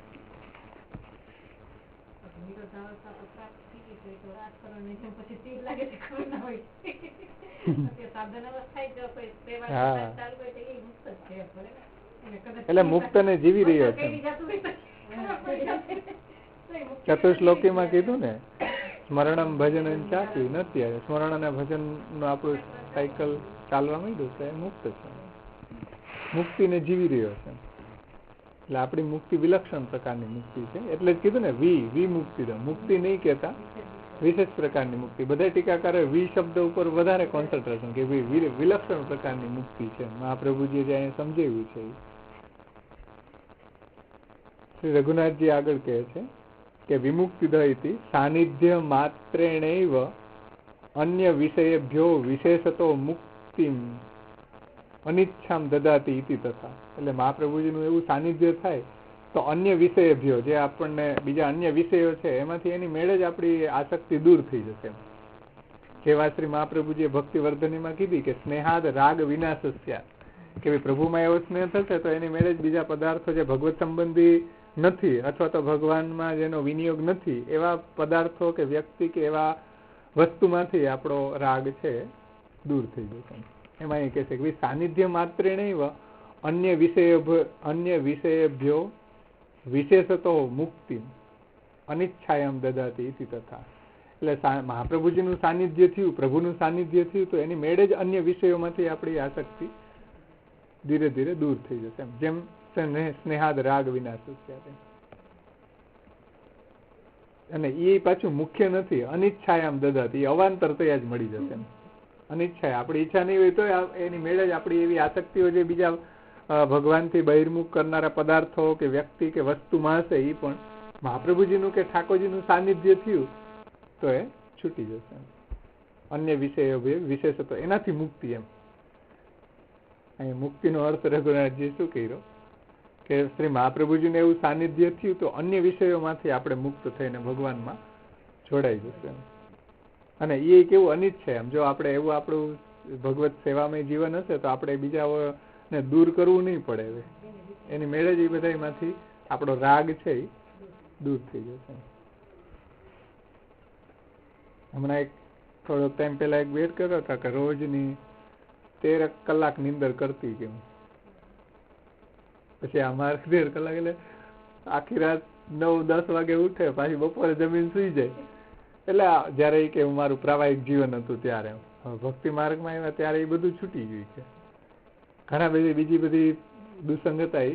એટલે મુક્ત ને જીવી રહ્યો છે. ચતુશ્લોકીમાં કીધું ને, સ્મરણમ ભજન ચાકી નથી. સ્મરણ અને ભજન નું આપણું સાયકલ ચાલવા માંડ્યું છે, મુક્ત છે, મુક્તિને જીવી રહ્યો છે. એટલે આપણી મુક્તિ વિલક્ષણ પ્રકારની મુક્તિ છે. એટલે જ કીધું ને વિમુક્તિ. મુક્તિ નહીં કેતા, વિશેષ પ્રકારની મુક્તિ. બધા ટીકાકારો વી શબ્દ ઉપર વધારે કોન્સન્ટ્રેશન કે વિલક્ષણ પ્રકારની મુક્તિ છે. મહાપ્રભુજીએ જે અહીંયા સમજાવ્યું છે. શ્રી રઘુનાથજી આગળ કહે છે કે વિમુક્તિ દહિતિ સાનિધ્ય માત્રેણૈવ અન્ય વિષયેભ્યો વિશેષતો મુક્તિમ અનિચ્છામ દદાતી ઇતિ તથા. એટલે મહાપ્રભુજીનું એવું સાનિધ્ય થાય તો અન્ય વિષયેભ્યો, જે આપણને બીજા અન્ય વિષયો છે એમાંથી એની મેળે જ આપણી આસક્તિ દૂર થઈ જશે. જેવા શ્રી મહાપ્રભુજીએ ભક્તિવર્ધનીમાં કીધી કે સ્નેહાદ રાગ વિનાશસ્યા, કે ભાઈ પ્રભુમાં એવો સ્નેહ થશે તો એની મેળે જ બીજા પદાર્થો જે ભગવત સંબંધી નથી અથવા તો ભગવાનમાં જેનો વિનિયોગ નથી એવા પદાર્થો કે વ્યક્તિ કે એવા વસ્તુમાંથી આપણો રાગ છે દૂર થઈ જશે. એમાં એ કહે છે કે સાનિધ્ય માત્ર નહીં અન્ય વિષયેભ્યો વિશેષતો મુક્તિ અનિચ્છાયમ દદાતી ઇતિ તથા. એટલે મહાપ્રભુજીનું સાનિધ્ય થયું, પ્રભુનું સાનિધ્ય થયું તો એની મેળે જ અન્ય વિષયોમાંથી આપણી આસક્તિ ધીરે ધીરે દૂર થઈ જશે. જેમ સ્નેહાદ રાગ વિનાશ. અને એ પાછું મુખ્ય નથી, અનિચ્છાયામ દદાતી, એ અવાંતર તયા જ મળી જશે. અનિચ્છા, આપણી ઈચ્છા નહીં હોય તો એની મેળે જ આપણી એવી આસક્તિઓ જે બીજા ભગવાનથી બહિર્મુખ કરનારા પદાર્થો કે વ્યક્તિ કે વસ્તુમાં હશે એ પણ મહાપ્રભુજીનું કે ઠાકોરજીનું સાનિધ્ય થયું તો એ છૂટી જશે. અન્ય વિષયો વિશેષ તો એનાથી મુક્તિ. એમ અહીં મુક્તિનો અર્થ રઘુનાથજી શું કર્યો કે શ્રી મહાપ્રભુજીને એવું સાનિધ્ય થયું તો અન્ય વિષયોમાંથી આપણે મુક્ત થઈને ભગવાનમાં જોડાઈ જશે. અને એ કેવું અનિચ્છા. એમ જો આપણે એવું આપણું ભગવત સેવામય જીવન હશે તો આપણે બીજાને દૂર કરવું નહીં પડે. એની મેળે જ એ બધામાંથી આપણો રાગ છે એ દૂર થઈ જશે. હમણાં એક થોડોક ટાઈમ પહેલા એક વેટ કર્યો હતા કે રોજની 13 કલાક નીંદર કરતી કે પછી અમારે 13 કલાક એટલે આખી રાત 9-10 વાગે ઉઠે, પાછી બપોરે જમીન સુઈ જાય. એટલે જયારે કે મારું પ્રાવાહિક જીવન હતું ત્યારે, ભક્તિ માર્ગમાં આવ્યા ત્યારે એ બધું છૂટી ગયું છે. ઘણા બીજી બધી દુસંગતા એ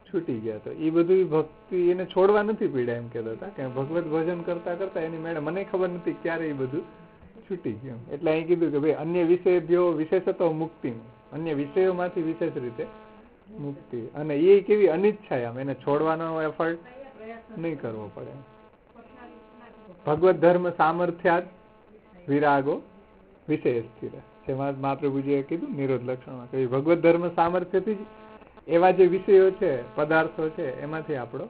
છૂટી ગયા. તો એ બધું ભક્તિ એને છોડવા નથી પીડ્યા. એમ કહેતા હતા કે ભગવત ભજન કરતા કરતા એની મેળે મને ખબર નથી ક્યારે એ બધું છૂટી ગયું. એટલે અહીં કીધું કે ભાઈ અન્ય વિષયો વિશેષતો મુક્તિ, અન્ય વિષયોમાંથી વિશેષ રીતે મુક્તિ. અને એ કેવી અનિચ્છા, એમ એને છોડવાનો એફર્ટ નહીં કરવો પડે. ભગવત ધર્મ સામર્થ્યાત વિરાગો વિષય સ્થિર. જેમાં મહાપ્રભુજીએ કીધું નિરોધ લક્ષણમાં કે ભગવત ધર્મ સામર્થ્યથી જ એવા જે વિષયો છે, પદાર્થો છે, એમાંથી આપણો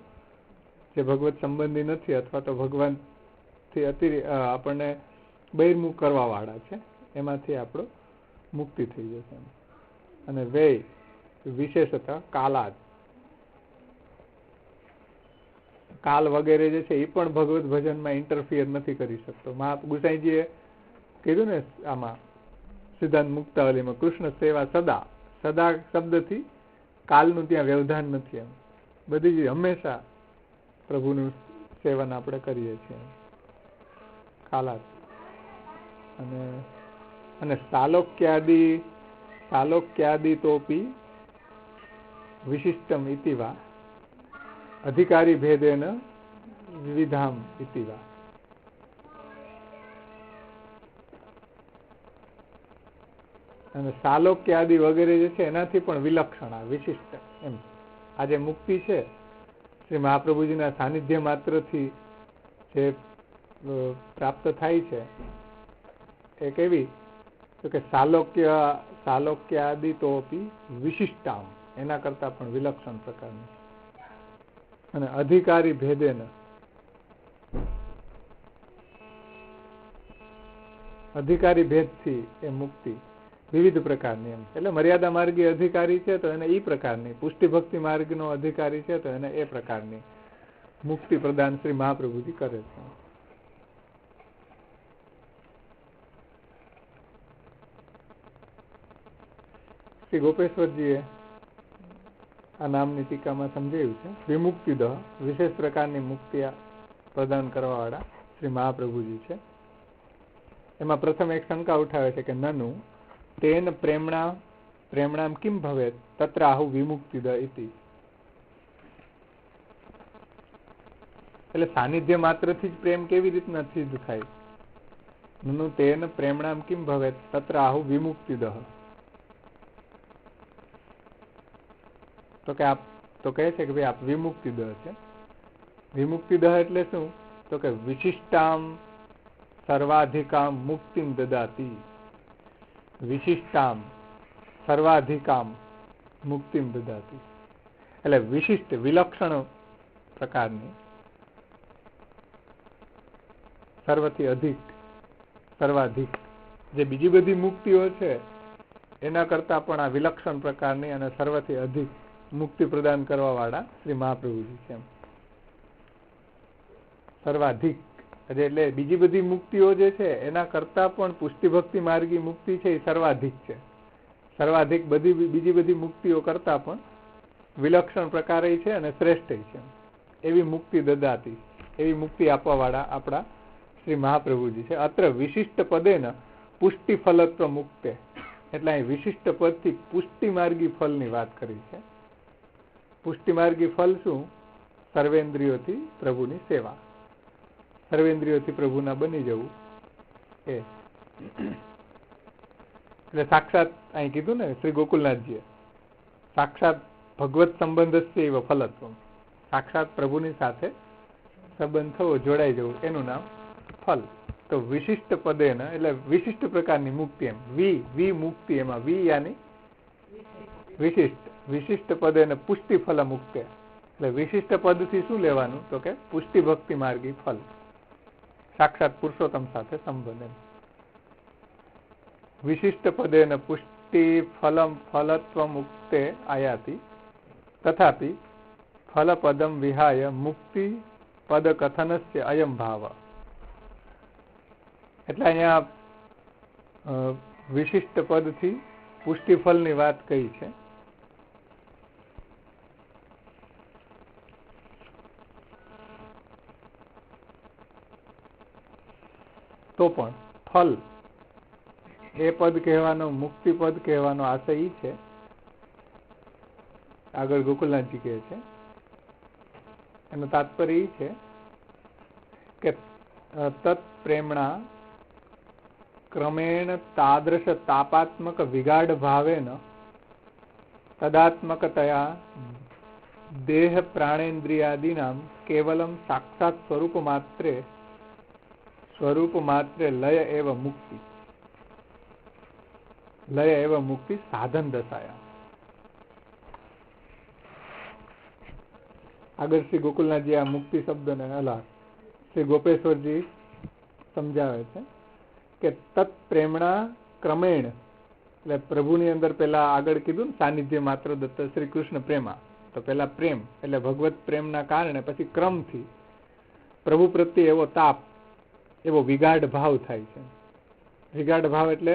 જે ભગવત સંબંધી નથી અથવા તો ભગવાનથી આપણને બહિર્મુખ કરવા વાળા છે એમાંથી આપણો મુક્તિ થઈ જશે. અને વ્યય વિશેષતા કાલાદ, કાલ વગેરે જે છે એ પણ ભગવત ભજનમાં ઇન્ટરફિયર નથી કરી શકતો. ગુસાઈજીએ કીધું ને આમાં સિદ્ધાંત મુક્તાવલીમાં, કૃષ્ણ સેવા સદા, સદા શબ્દથી કાલનું ત્યાં વ્યવધાન નથી. એમ બધી જ હંમેશા પ્રભુનું સેવન આપણે કરીએ છીએ કાલાદ. અને સાલોક્યાદિ તોપી વિશિષ્ટમ ઇતિવા અધિકારી ભેદેન વિવિધામ ઇતિવા. અને સાલોક્યાદિ વગેરે જે છે એનાથી પણ વિલક્ષણ, વિશિષ્ટ. એમ આ જે મુક્તિ છે શ્રી મહાપ્રભુજીના સાનિધ્ય માત્રથી જે પ્રાપ્ત થાય છે એ કેવી તો કે સાલોક્યાદિ તોપી વિશિષ્ટામ, એના કરતા પણ વિલક્ષણ પ્રકારની. અને અધિકારી ભેદેન, અધિકારી ભેદથી એ મુક્તિ વિવિધ પ્રકારની. એમ એટલે મર્યાદા માર્ગી અધિકારી છે તો એને એ પ્રકારની, પુષ્ટિ ભક્તિ માર્ગનો અધિકારી છે તો એને એ પ્રકારની મુક્તિ પ્રદાન શ્રી મહાપ્રભુજી કરે છે. શ્રી ગોપેશ્વરજીએ આ નામની ટીકામાં સમજાવ્યું છે. વિમુક્તિદઃ વિશેષ પ્રકારની મુક્તિ પ્રદાન કરવા વાળા શ્રી મહાપ્રભુજી છે. એમાં પ્રથમ એક શંકા ઉઠાવે છે કે નનુ તેન પ્રેમણામ કિમ ભવેત તત્ર આહુ વિમુક્તિદ ઇતિ. એટલે સાનિધ્ય માત્રથી જ પ્રેમ કેવી રીતના સિદ્ધ થાય? નનુ તેન પ્રેમણામ કિમ ભવેત તત્ર આહુ વિમુક્તિદ. તો કહે છે કે ભાઈ આપ વિમુક્તિદ છે. વિમુક્તિદ એટલે શું? તો કે વિશિષ્ટામ સર્વાધિકામ મુક્તિમ દદાતી. વિશિષ્ટામ સર્વાધિકામ મુક્તિમ દદાતી એટલે વિશિષ્ટ વિલક્ષણ પ્રકારની સર્વથી અધિક સર્વાધિક જે બીજી બધી મુક્તિઓ છે એના કરતા પણ આ વિલક્ષણ પ્રકારની અને સર્વથી અધિક મુક્તિ પ્રદાન કરવા વાળા શ્રી મહાપ્રભુજી છે. સર્વાધિક એટલે બીજી બધી મુક્તિઓ જે છે એના કરતા પણ પુષ્ટિ ભક્તિ માર્ગી મુક્તિ છે એ સર્વાધિક છે. સર્વાધિક બીજી બધી મુક્તિઓ કરતા પણ વિલક્ષણ પ્રકારે છે અને શ્રેષ્ઠ છે. એવી મુક્તિ દદાતી, એવી મુક્તિ આપવા વાળા આપણા શ્રી મહાપ્રભુજી છે. અત્ર વિશિષ્ટ પદેન પુષ્ટિ ફલત્વ મુક્તે એટલે અહીં વિશિષ્ટ પદથી પુષ્ટિ માર્ગી ફલની વાત કરી છે. પુષ્ટિ માર્ગી ફલ શું? સર્વેન્દ્રિયોથી પ્રભુની સેવા, સર્વેન્દ્રિયોથી પ્રભુના બની જવું એ. એટલે સાક્ષાત અહીં કીધું ને શ્રી ગોકુલનાથજીએ સાક્ષાત ભગવત સંબંધસ્ય એવ ફલત્વ, સાક્ષાત પ્રભુની સાથે સંબંધ થવો, જોડાઈ જવું એનું નામ ફલ. તો વિશિષ્ટ પદેન એટલે વિશિષ્ટ પ્રકારની મુક્તિ. એમ વી મુક્તિ, એમાં વી યાની વિશિષ્ટ પદેન પુષ્ટિ ફલ મુક્તિ. એટલે વિશિષ્ટ પદથી શું લેવાનું? તો કે પુષ્ટિ ભક્તિ માર્ગી ફલ, સાક્ષાત પુરુષોત્તમ સાથે સંબંધ. વિશિષ્ટ પદેન પુષ્ટિ ફલમ ફલત્વ મુક્તે આયાતિ તથાપિ ફલ પદમ વિહાય મુક્તિ પદ કથનસ્ય અયમ ભાવ. એટલે અહીંયા વિશિષ્ટ પદથી પુષ્ટિ ફલની વાત કહી છે. તો પણ ફલ એ પદ કહેવાનો, મુક્તિ પદ કહેવાનો આશય ઈ છે. આગળ ગોકુલનાથજી કહે છે એનું તાત્પર્ય ઈ છે કે તત્ પ્રેમણા ક્રમેણ તાદૃશ તાપાત્મક વિગાઢ ભાવેન તદાત્મકતયા દેહ પ્રાણેન્દ્રિયાદીનામ કેવલમ સાક્ષાત સ્વરૂપ માત્રે લય એવ મુક્તિ સાધન દશાયા. આગળ શ્રી ગોકુલનાથજી આ મુક્તિ શબ્દને અલગ શ્રી ગોપેશ્વરજી સમજાવે છે કે તત્ પ્રેમણા ક્રમેણ એટલે પ્રભુની અંદર પેલા આગળ કીધું ને સાનિધ્ય માત્ર દત્ત શ્રી કૃષ્ણ પ્રેમા, તો પેલા પ્રેમ એટલે ભગવત પ્રેમના કારણે પછી ક્રમથી પ્રભુ પ્રત્યે એવો તાપ, એવો વિગાઢ ભાવ થાય છે. વિગાઢ ભાવ એટલે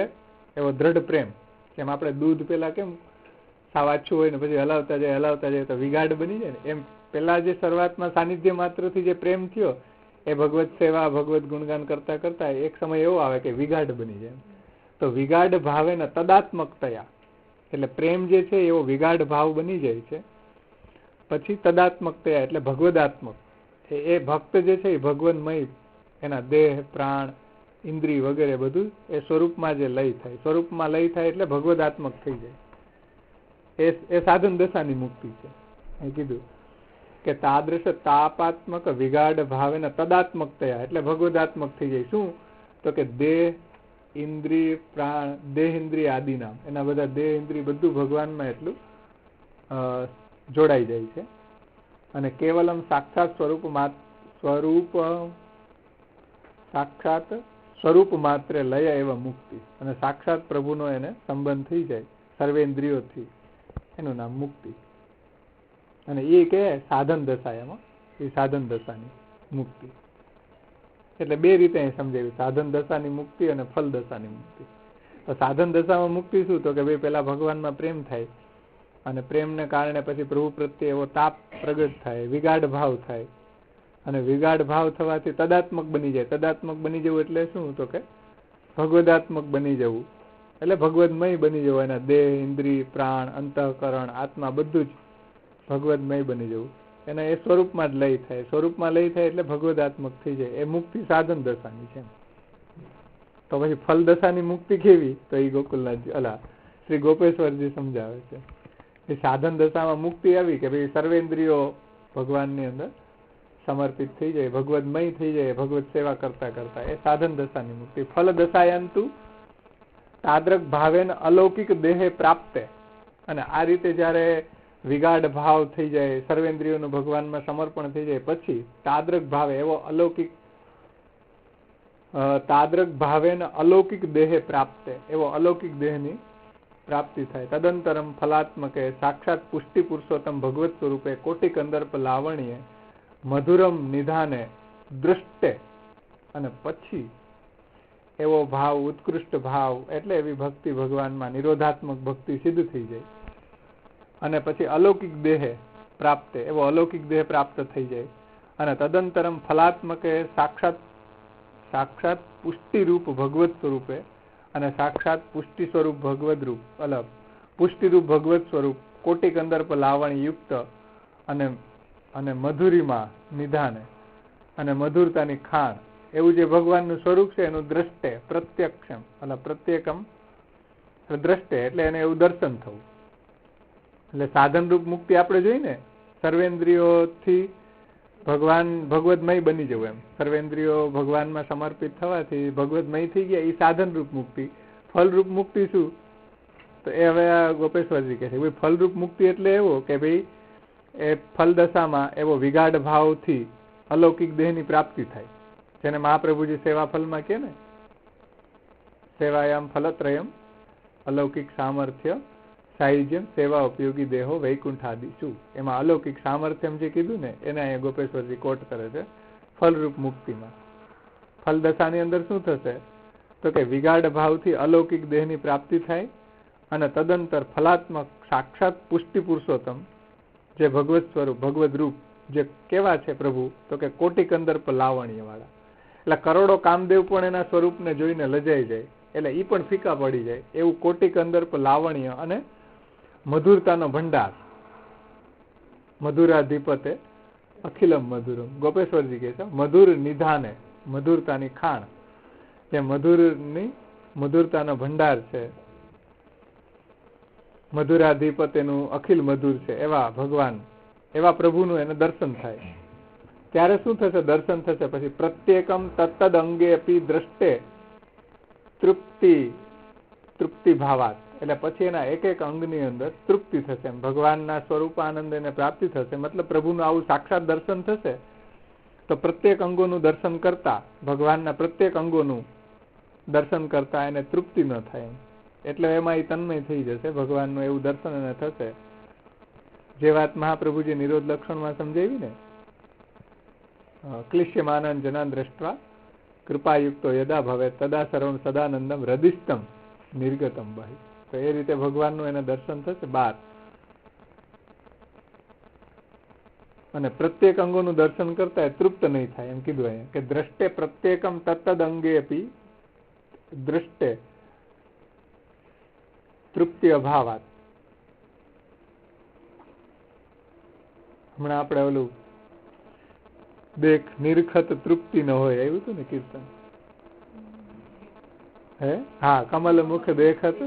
એવો દ્રઢ પ્રેમ. કેમ આપણે દૂધ પેલા કેમ સાવ આછું હોય ને પછી હલાવતા જાય તો વિગાઢ બની જાય ને, એમ પેલા જે શરૂઆતમાં સાનિધ્ય માત્રથી જે પ્રેમ થયો એ ભગવત સેવા, ભગવત ગુણગાન કરતા કરતા એક સમય એવો આવે કે વિગાઢ બની જાય. તો વિગાઢ ભાવે ને તદાત્મકતયા એટલે પ્રેમ જે છે એવો વિગાઢ ભાવ બની જાય છે. પછી તદાત્મકતયા એટલે ભગવદાત્મક, એ ભક્ત જે છે એ ભગવન્મય, એના દેહ, પ્રાણ, ઇન્દ્રિય વગેરે બધું એ સ્વરૂપમાં જે લય થાય, સ્વરૂપમાં લય થાય એટલે ભગવદાત્મક થઈ જાય. એ સાધન દશાની મુક્તિ છે. એ કીધું કે તાદૃશ તાપાત્મક વિગાઢ ભાવે ને તદાત્મકતયા એટલે ભગવદાત્મક થઈ જાય. શું? તો કે દેહ, ઇન્દ્રિય, પ્રાણ, દેહ ઇન્દ્રિય આદિ નામ, એના બધા દેહ ઇન્દ્રિય બધું ભગવાનમાં એટલું જોડાઈ જાય છે. અને કેવલમ સાક્ષાત સ્વરૂપ માત્ર લય એવા મુક્તિ, અને સાક્ષાત પ્રભુનો એને સંબંધ થઈ જાય સર્વેન્દ્રિયોથી, એનું નામ મુક્તિ. અને એ કે સાધન દશા, એમાં એ સાધન દશાની મુક્તિ. એટલે બે રીતે અહીં સમજાવ્યું, સાધન દશાની મુક્તિ અને ફલ દશાની મુક્તિ. તો સાધન દશામાં મુક્તિ શું? તો કે ભાઈ પેલા ભગવાનમાં પ્રેમ થાય, અને પ્રેમને કારણે પછી પ્રભુ પ્રત્યે એવો તાપ પ્રગટ થાય, વિગાઢ ભાવ થાય, અને વિગાઢ ભાવ થવાથી તદાત્મક બની જાય. તદાત્મક બની જવું એટલે શું? તો કે ભગવદાત્મક બની જવું, એટલે ભગવદમય બની જવું. એના દેહ, ઇન્દ્રિય, પ્રાણ, અંતઃકરણ, આત્મા બધું જ ભગવદમય બની જવું. એના એ સ્વરૂપમાં જ લય થાય. સ્વરૂપમાં લય થાય એટલે ભગવદાત્મક થઈ જાય. એ મુક્તિ સાધન દશાની છે. તો પછી ફલ દશાની મુક્તિ કેવી? તો એ ગોકુલનાથ શ્રી ગોપેશ્વરજી સમજાવે છે. એ સાધન દશામાં મુક્તિ આવી કે ભાઈ સર્વેન્દ્રિયો ભગવાનની અંદર સમર્પિત થઈ જાય, ભગવદમય થઈ જાય, ભગવત સેવા કરતા કરતા. એ સાધન દશાની મુક્તિ. ફલ દશાયંતુ તાદ્રક ભાવેન અલૌકિક દેહે પ્રાપ્તે. અને આ રીતે જયારે વિગાઢ ભાવ થઈ જાય, સર્વેન્દ્રિયોનું ભગવાનમાં સમર્પણ થઈ જાય, પછી તાદ્રક ભાવે એવો અલૌકિક તાદ્રક ભાવેન અલૌકિક દેહે પ્રાપ્તે, એવો અલૌકિક દેહની પ્રાપ્તિ થાય. તદંતરમ ફલાત્મકે સાક્ષાત પુષ્ટિ પુરુષોત્તમ ભગવત સ્વરૂપે કોટિ કંદર્પ લાવણીએ મધુરમ નિધાને દૃષ્ટે. અને પછી એવો ભાવ, ઉત્કૃષ્ટ ભાવ, એટલે એવી ભક્તિ ભગવાનમાં, નિરોધાત્મક ભક્તિ સિદ્ધ થઈ જાય. અને પછી અલૌકિક દેહ પ્રાપ્તે, એવો અલૌકિક દેહ પ્રાપ્ત થઈ જાય. અને તદંતરમ ફલાત્મકે સાક્ષાત પુષ્ટિ રૂપ ભગવત સ્વરૂપે, અને સાક્ષાત પુષ્ટિ સ્વરૂપ ભગવદ રૂપ, પુષ્ટિ રૂપ ભગવત સ્વરૂપ કોટિ કંદર્પ લાવણી યુક્ત અને મધુરીમાં નિધાને, અને મધુરતાની ખાણ, એવું જે ભગવાનનું સ્વરૂપ છે એનું દ્રષ્ટે, પ્રત્યક્ષમ, પ્રત્યેકમ દ્રષ્ટે, એટલે એને એવું દર્શન થવું. એટલે સાધન રૂપ મુક્તિ આપણે જોઈ ને, સર્વેન્દ્રિયોથી ભગવાન ભગવદમય બની જવું. એમ સર્વેન્દ્રિયો ભગવાનમાં સમર્પિત થવાથી ભગવદમય થઈ ગયા, એ સાધન રૂપ મુક્તિ. ફલરૂપ મુક્તિ શું? તો એ હવે આ ગોપેશ્વરજી કહે છે. ભાઈ ફલરૂપ મુક્તિ એટલે એવો કે ભાઈ એ ફલ દશામાં એવો વિગાઢ ભાવથી અલૌકિક દેહની પ્રાપ્તિ થાય, જેને મહાપ્રભુજી સેવા ફલમાં કે ને, સેવાયામ ફલત્રયમ અલૌકિક સામર્થ્ય સાયુજ્યમ સેવા ઉપયોગી દેહો વૈકુંઠાદિ શું. એમાં અલૌકિક સામર્થ્યમ જે કીધું ને, એને અહીંયા ગોપેશ્વરજી કોટ કરે છે ફલરૂપ મુક્તિમાં. ફલ દશાની અંદર શું થશે? તો કે વિગાઢ ભાવથી અલૌકિક દેહની પ્રાપ્તિ થાય, અને તદંતર ફલાત્મક સાક્ષાત પુષ્ટિ પુરુષોત્તમ જે ભગવત સ્વરૂપ, ભગવદ રૂપ જે કેવા છે પ્રભુ? તો કે કોટિ કંદર્પ લાવણીય વાળા. એટલે કરોડો કામદેવ પણ એના સ્વરૂપને જોઈને લજાઈ જાય, એટલે ઈ પણ ફીકા પડી જાય, એવું કોટિ કંદર્પ લાવણીય અને મધુરતાનો ભંડાર. મધુરાધિપતે અખિલમ મધુરમ. ગોપેશ્વરજી કહે છે મધુર નિધાને, મધુરતાની ખાણ, જે મધુરતાનો ભંડાર છે, મધુરાધિપતિનું અખિલ મધુર છે, એવા ભગવાન, એવા પ્રભુનું એને દર્શન થાય. ત્યારે શું થશે? દર્શન થશે પછી પ્રત્યેકમ તત્તદ અંગે અપી દ્રષ્ટે તૃપ્તિ ભાવાત. એટલે પછી એના એક એક અંગની અંદર તૃપ્તિ થશે, ભગવાનના સ્વરૂપાનંદ એને પ્રાપ્તિ થશે. મતલબ પ્રભુનું આવું સાક્ષાત દર્શન થશે તો પ્રત્યેક અંગોનું દર્શન કરતા, ભગવાનના પ્રત્યેક અંગોનું દર્શન કરતા એને તૃપ્તિ ન થાય, એટલે એમાં એ તન્મય થઈ જશે. ભગવાનનું એવું દર્શન એને થશે. જે વાત મહાપ્રભુજી નિરોધ લક્ષણમાં સમજાવી ને, ક્લિશ્યમાનંદ જનાન દ્રષ્ટવા કૃપાયુક્તો યદા ભવે તદા સર્વમ સદાનંદમ હૃદિસ્થમ નિર્ગતમ બહિ. તો એ રીતે ભગવાનનું એને દર્શન થશે બાર. અને પ્રત્યેક અંગોનું દર્શન કરતા તૃપ્ત નહીં થાય, એમ કીધું અહીંયા કે દ્રષ્ટે પ્રત્યેકમ તત્તદ અંગે અપી દ્રષ્ટે તૃપ્તિ અભાવાત. હમણાં આપણે ઓલું દેખ નિરખત તૃપ્તિ ન હોય આવ્યું હતું ને કીર્તન, હે? હા, કમલ મુખ દેખત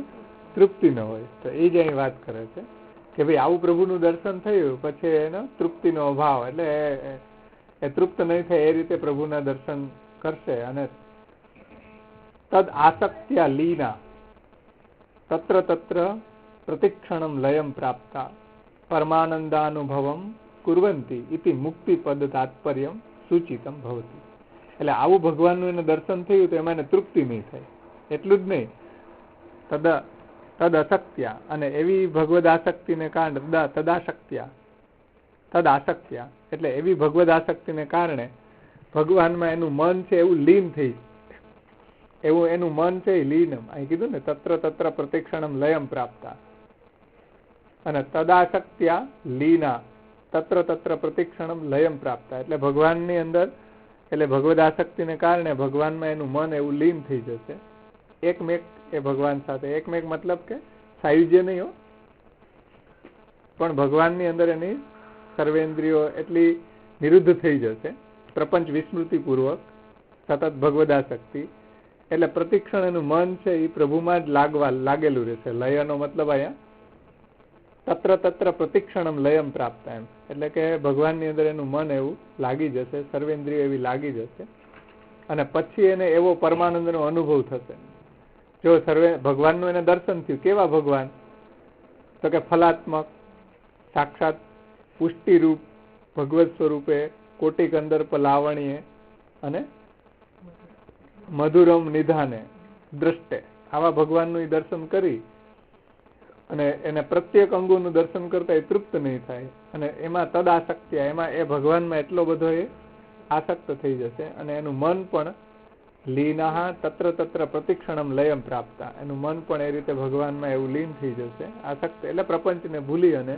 તૃપ્તિ ન હોય. તો એ જ અહીં વાત કરે છે કે ભાઈ આવું પ્રભુનું દર્શન થયું પછી એનો તૃપ્તિનો અભાવ, એટલે એ તૃપ્ત નહીં થાય એ રીતે પ્રભુના દર્શન કરશે. અને તદ આસક્ત્યા લીના તત્ર તત્ર પ્રતિક્ષણમ લયમ પ્રાપ્તા પરમાનંદાનુભવમ કુર્વંતી ઇતિ મુક્તિ પદ તાત્પર્યમ સૂચિતમ ભવતી. એટલે આવું ભગવાનનું એને દર્શન થયું તો એમાં એને તૃપ્તિ નહીં થાય. એટલું જ નહીં, તદ અશક્ત્યા, અને એવી ભગવદ આસક્તિને કારણે તદાશક્ત્યા એટલે એવી ભગવદ આસક્તિને કારણે ભગવાનમાં એનું મન છે એવું લીન થઈ એવું એનું મન છે એ લીનમ, અહીં કીધું ને તત્ર તત્ર પ્રતિક્ષણમ લયમ પ્રાપ્તા, અને તદાશક્ત્યા લીના તત્ર તત્ર પ્રતિક્ષણમ લયમ પ્રાપ્તા, એટલે ભગવાનની અંદર, એટલે ભગવદ આસક્તિને કારણે ભગવાનમાં એનું મન એવું લીન થઈ જશે એકમેક એ ભગવાન સાથે. એકમેક મતલબ કે સાયુજ્ય નહીં હો, પણ ભગવાનની અંદર એની સર્વેન્દ્રિયો એટલી નિરુદ્ધ થઈ જશે પ્રપંચ વિસ્મૃતિપૂર્વક સતત ભગવદાસક્તિ, એટલે પ્રતિક્ષણ એનું મન છે એ પ્રભુમાં જ લાગેલું રહેશે. લયનો મતલબ અહીંયા તત્ર તત્ર પ્રતિક્ષણમ લયમ પ્રાપ્ત, એમ એટલે કે ભગવાનની અંદર એનું મન એવું લાગી જશે, સર્વેન્દ્રિય એવી લાગી જશે, અને પછી એને એવો પરમાનંદનો અનુભવ થશે. જો ભગવાનનું એને દર્શન થયું, કેવા ભગવાન? તો કે ફલાત્મક, સાક્ષાત પુષ્ટિરૂપ ભગવત સ્વરૂપે, કોટિક અંદર્પ લાવણીએ અને મધુરમ નિધાને દ્રષ્ટે, આવા ભગવાનનું દર્શન કરી અને એને પ્રત્યેક અંગોનું દર્શન કરતા એ તૃપ્ત નહીં થાય, અને એમાં તદ આસક્ત્યા, એમાં એ ભગવાનમાં એટલો બધો એ આસક્ત થઈ જશે, અને એનું મન પણ લીનાહ તત્ર તત્ર પ્રતિક્ષણમ લયમ પ્રાપ્તા, એનું મન પણ એ રીતે ભગવાનમાં એવું લીન થઈ જશે, આસક્ત એટલે પ્રપંચને ભૂલી અને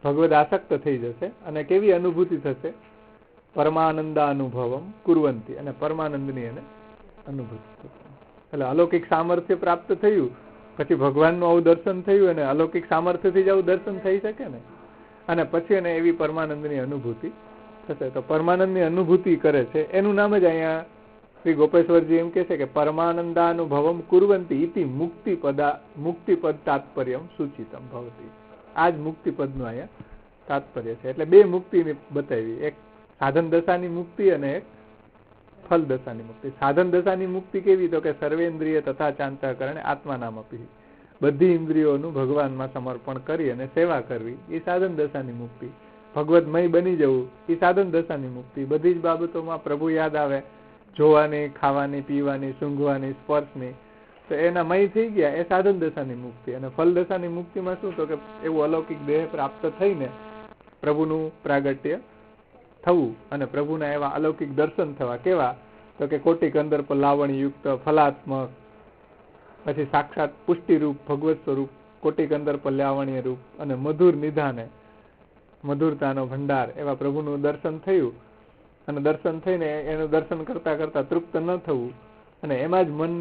ભગવદ આસક્ત થઈ જશે. અને કેવી અનુભૂતિ થશે? પરમાનંદાનુભવમ કુર્વંતી, અને પરમાનંદની એને અનુભૂતિ થશે. એટલે અલૌકિક સામર્થ્ય પ્રાપ્ત થયું પછી ભગવાનનું આવું દર્શન થયું, અને અલૌકિક સામર્થ્યથી જ આવું દર્શન થઈ શકે ને, અને પછી એને એવી પરમાનંદની અનુભૂતિ થશે. તો પરમાનંદની અનુભૂતિ કરે છે એનું નામ જ અહીંયા શ્રી ગોપેશ્વરજી એમ કહે છે કે પરમાનંદાનુભવમ કુર્વંતી ઇતિ મુક્તિપદ તાત્પર્યમ સૂચિતમ ભવતી. આ જ મુક્તિપદનું અહીંયા તાત્પર્ય છે. એટલે બે મુક્તિની બતાવી, એક સાધન દશાની મુક્તિ અને એક ફલ દશાની મુક્તિ. સાધન દશાની મુક્તિ કેવી? તો કે સર્વેન્દ્રિય તથા ચાંતાકરણે આત્માનામ આપી, બધી ઇન્દ્રિયોનું ભગવાનમાં સમર્પણ કરી અને સેવા કરવી, એ સાધન દશાની મુક્તિ. ભગવદમય બની જવું એ સાધન દશાની મુક્તિ. બધી જ બાબતોમાં પ્રભુ યાદ આવે, જોવાની, ખાવાની, પીવાની, સૂંઘવાની, સ્પર્શની, તો એના મય થઈ ગયા, એ સાધન દશાની મુક્તિ. અને ફલ દશાની મુક્તિમાં શું? તો કે એવું અલૌકિક દેહ પ્રાપ્ત થઈને પ્રભુનું પ્રાગટ્ય થવું અને પ્રભુના એવા અલૌકિક દર્શન થવા. કેવા? તો કે કોટિક અંદર્પ લાવણી યુક્ત, ફલાત્મક, પછી સાક્ષાત પુષ્ટિરૂપ ભગવત સ્વરૂપ, કોટિક અંદર્પ લાવણીય રૂપ, અને મધુર નિધાને મધુરતાનો ભંડાર, એવા પ્રભુનું દર્શન થયું. અને દર્શન થઈને એનું દર્શન કરતા કરતા તૃપ્ત ન થવું, અને એમાં જ મન,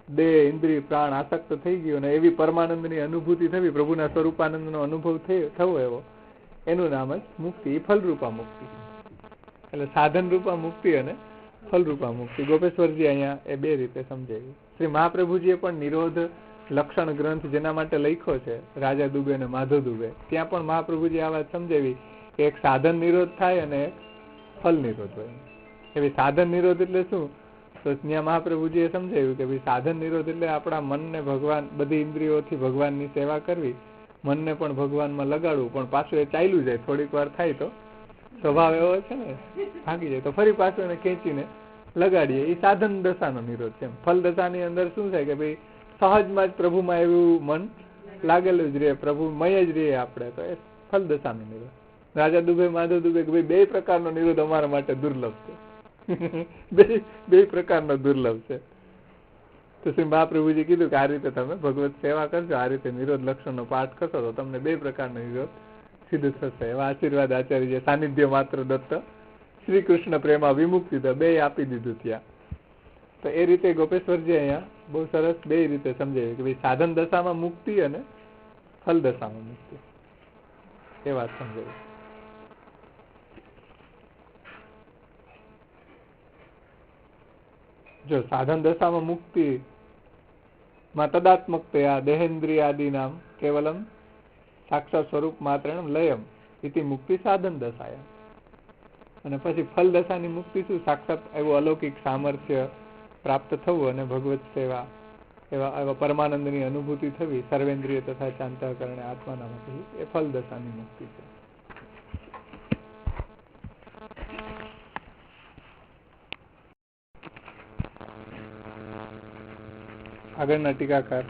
દેહ, ઇન્દ્રિય, પ્રાણ આસક્ત થઈ ગયું, અને એવી પરમાનંદની અનુભૂતિ થવી, પ્રભુના સ્વરૂપાનંદનો અનુભવ થવો એવો, એનું નામ જ મુક્તિ, ફલરૂપા મુક્તિ. એટલે સાધન રૂપા મુક્તિ અને ફલરૂપા મુક્તિ ગોપેશ્વરજી અહીંયા એ બે રીતે સમજાવી. શ્રી મહાપ્રભુજીએ પણ નિરોધ લક્ષણ ગ્રંથ જેના માટે લખ્યો છે, રાજા દુબે અને માધવ દુબે, ત્યાં પણ મહાપ્રભુજી આ વાત સમજાવી કે એક સાધન નિરોધ થાય અને એક ફલ નિરોધ હોય. એવી સાધન નિરોધ એટલે શું? તો ત્યાં મહાપ્રભુજીએ સમજાવ્યું કે ભાઈ સાધન નિરોધ એટલે આપણા મનને ભગવાન, બધી ઇન્દ્રિયોથી ભગવાનની સેવા કરવી, મનને પણ ભગવાનમાં લગાડવું, પણ પાછું એ ચાલ્યું જાય, થોડીક વાર થાય તો સ્વભાવ એવો છે ને ભાગી જાય, તો ફરી પાછું એને ખેંચીને લગાડીએ, એ સાધન દશાનો નિરોધ છે. ફલ દશાની અંદર શું થાય કે ભાઈ સહજમાં જ પ્રભુમાં એવું મન લાગેલું જ રહે, પ્રભુમય જ રહે આપણે, તો એ ફલ દશાનો નિરોધ. રાજા દુબે, માધવ દુબે કે ભાઈ બે પ્રકારનો નિરોધ અમારા માટે દુર્લભ છે, બે પ્રકારનો દુર્લભ છે. તો શ્રી મહાપ્રભુજી કીધું કે આ રીતે તમે ભગવત સેવા કરજો, આ રીતે નિરોધ લક્ષણનો પાઠ કરશો તો તમને બે પ્રકારનો નિરોધ સિદ્ધ થશે. એવા આશીર્વાદ આચાર્ય સાનિધ્ય માત્ર દત્ત, શ્રી કૃષ્ણ પ્રેમા વિમુક્તિ, તો બે આપી દીધું ત્યાં. તો એ રીતે ગોપેશ્વરજી અહીંયા બહુ સરસ બે રીતે સમજાવ્યું કે ભાઈ સાધન દશામાં મુક્તિ અને ફલ દશામાં મુક્તિ, એ વાત સમજાવી. જો સાધન દશામાં મુક્તિ માં તદાત્મકતયા દેહેન્દ્રિયાદિ નામ કેવલમ સાક્ષાત સ્વરૂપ માત્ર લયમ ઇતિ મુક્તિ સાધન દશાયા. અને પછી ફલ દશાની મુક્તિ શું? સાક્ષાત એવું અલૌકિક સામર્થ્ય પ્રાપ્ત થવું અને ભગવત સેવા, એવા પરમાનંદની અનુભૂતિ થવી, સર્વેન્દ્રિય તથા ચાંતાકરણે આત્માના થવી, એ ફલ દશાની મુક્તિ છે. આગળના ટીકાકાર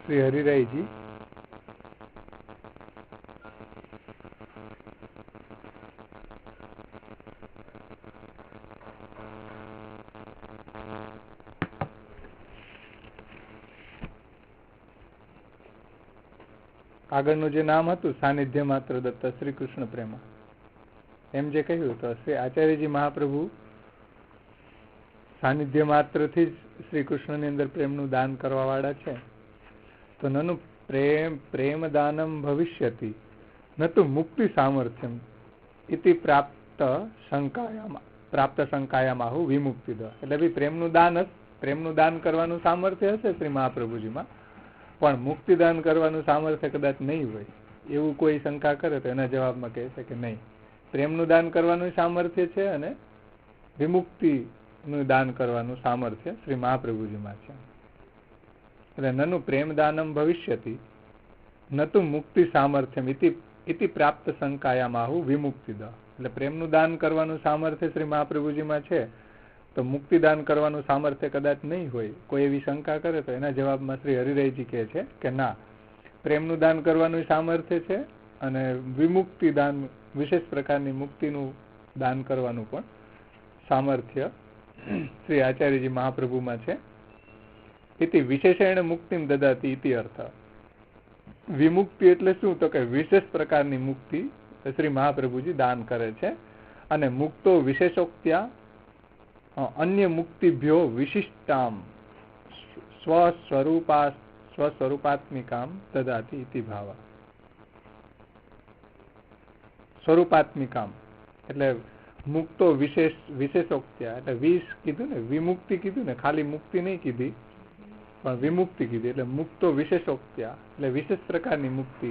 શ્રી હરિરાયજી આગળનું જે નામ હતું સાનિધ્ય માત્ર દત્ત શ્રી કૃષ્ણ પ્રેમ, એમ જે કહ્યું તો શ્રી આચાર્યજી મહાપ્રભુ સાનિધ્ય માત્રથી જ શ્રી કૃષ્ણની અંદર પ્રેમનું દાન કરવા વાળા છે. તો નનું પ્રેમ દાનમ ભવિષ્યતિ ન તો મુક્તિ સામર્થ્યમ ઇતિ પ્રાપ્ત શંકાયામાહુ વિમુક્તિદ. એટલે ભાઈ પ્રેમનું દાન કરવાનું સામર્થ્ય હશે શ્રી મહાપ્રભુજીમાં, પણ મુક્તિદાન કરવાનું સામર્થ્ય કદાચ નહીં હોય એવું કોઈ શંકા કરે તો એના જવાબમાં કહે છે કે નહીં, પ્રેમનું દાન કરવાનું સામર્થ્ય છે અને વિમુક્તિનું દાન કરવાનું સામર્થ્ય શ્રી મહાપ્રભુજીમાં છે. એટલે નનું પ્રેમ દાનમ ભવિષ્યતિ નતું મુક્તિ સામર્થ્યમ ઇતિ પ્રાપ્ત શંકાયામાહુ વિમુક્તિદ. એટલે પ્રેમનું દાન કરવાનું સામર્થ્ય શ્રી મહાપ્રભુજીમાં છે તો મુક્તિદાન કરવાનું સામર્થ્ય કદાચ નહીં હોય, કોઈ એવી શંકા કરે તો એના જવાબમાં શ્રી હરિરાયજી કહે છે કે ના, પ્રેમનું દાન કરવાનું સામર્થ્ય છે અને વિમુક્તિ દાન, વિશેષ પ્રકારની મુક્તિનું દાન કરવાનું પણ સામર્થ્ય શ્રી આચાર્યજી મહાપ્રભુમાં છે. ઇતિ વિશેષણ મુક્તિમ દદાતી ઇતિ અર્થ. વિમુક્તિ એટલે શું? તો કે વિશેષ પ્રકારની મુક્તિ શ્રી મહાપ્રભુજી દાન કરે છે. અને મુક્તો વિશેષોક્ત્યા અન્ય મુક્તિભ્યો વિશિષ્ટામ સ્વસ્વરૂપાત્મિકામ દદાતી ઇતિ ભાવ. સ્વરૂપાત્મિકામ એટલે મુક્તો વિશેષોક્ત્યા એટલે કીધું ને, વિમુક્તિ કીધું ને, ખાલી મુક્તિ નહીં કીધી પણ વિમુક્તિ કીધી. એટલે મુક્તો વિશેષોક્ત્યા એટલે વિશેષ પ્રકારની મુક્તિ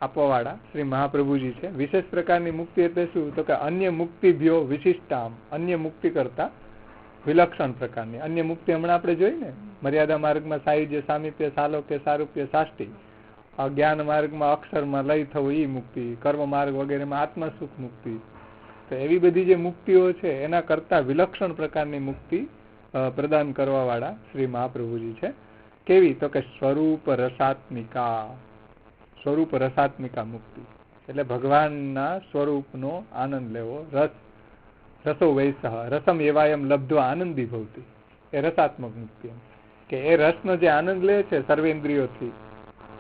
આપવાવાળા શ્રી મહાપ્રભુજી છે. વિશેષ પ્રકારની મુક્તિ એટલે શું? તો કે અન્ય મુક્તિભ્યો વિશિષ્ટામ, અન્ય મુક્તિ કરતા વિલક્ષણ પ્રકારની. અન્ય મુક્તિ હમણાં આપણે જોઈ ને, મર્યાદા માર્ગમાં સાયુજ્ય, સામીપ્ય, સાલોક્ય, સારૂપ્ય, સાષ્ટી. જ્ઞાન માર્ગમાં અક્ષરમાં લય થવું એ મુક્તિ, કર્મ માર્ગ વગેરેમાં આત્મસુખ મુક્તિ. તો એવી બધી જે મુક્તિઓ છે એના કરતા વિલક્ષણ પ્રકારની મુક્તિ પ્રદાન કરવા વાળા શ્રી મહાપ્રભુજી છે. કેવી? તો કે સ્વરૂપ રસાત્મિકા. સ્વરૂપ રસાત્મિકા મુક્તિ એટલે ભગવાનના સ્વરૂપનો આનંદ લેવો. રસો વૈસહ રસમ એવાયમ લબ્ધ્વા આનંદી ભવતી. એ રસાત્મક મુક્તિ કે એ રસનો જે આનંદ લે છે સર્વેન્દ્રિયોથી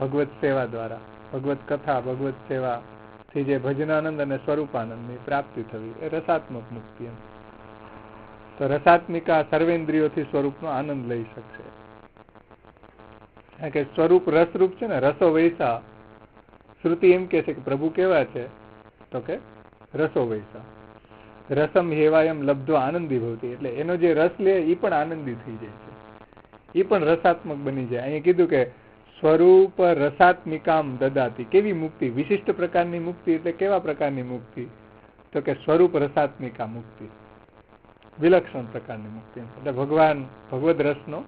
ભગવત સેવા દ્વારા, ભગવત કથા, ભગવત સેવા થી જે ભજનાનંદ અને સ્વરૂપાનંદની પ્રાપ્તિ થવી, એ રસાત્મક મુક્તિ. તો રસાત્મિકા સર્વેન્દ્રિયોથી સ્વરૂપનો આનંદ લઈ શકશે. કે સ્વરૂપ રસરૂપ છે ને, રસો વૈસા. શ્રુતિ એમ કે છે કે પ્રભુ કેવા છે? તો કે રસો વૈસા. રસમ હેવાયમ લબ્ધો આનંદી ભવતી. એટલે એનો જે રસ લે એ પણ આનંદી થઈ જાય છે, એ પણ રસાત્મક બની જાય. અહીંયા કીધું કે સ્વરૂપ રસાત્મિકામ દદાતી. કેવી મુક્તિ? વિશિષ્ટ પ્રકારની મુક્તિ. એટલે કેવા પ્રકારની મુક્તિ? તો કે સ્વરૂપ રસાત્મિકા મુક્તિ, વિલક્ષણ પ્રકારની મુક્તિ. એટલે ભગવદ રસનો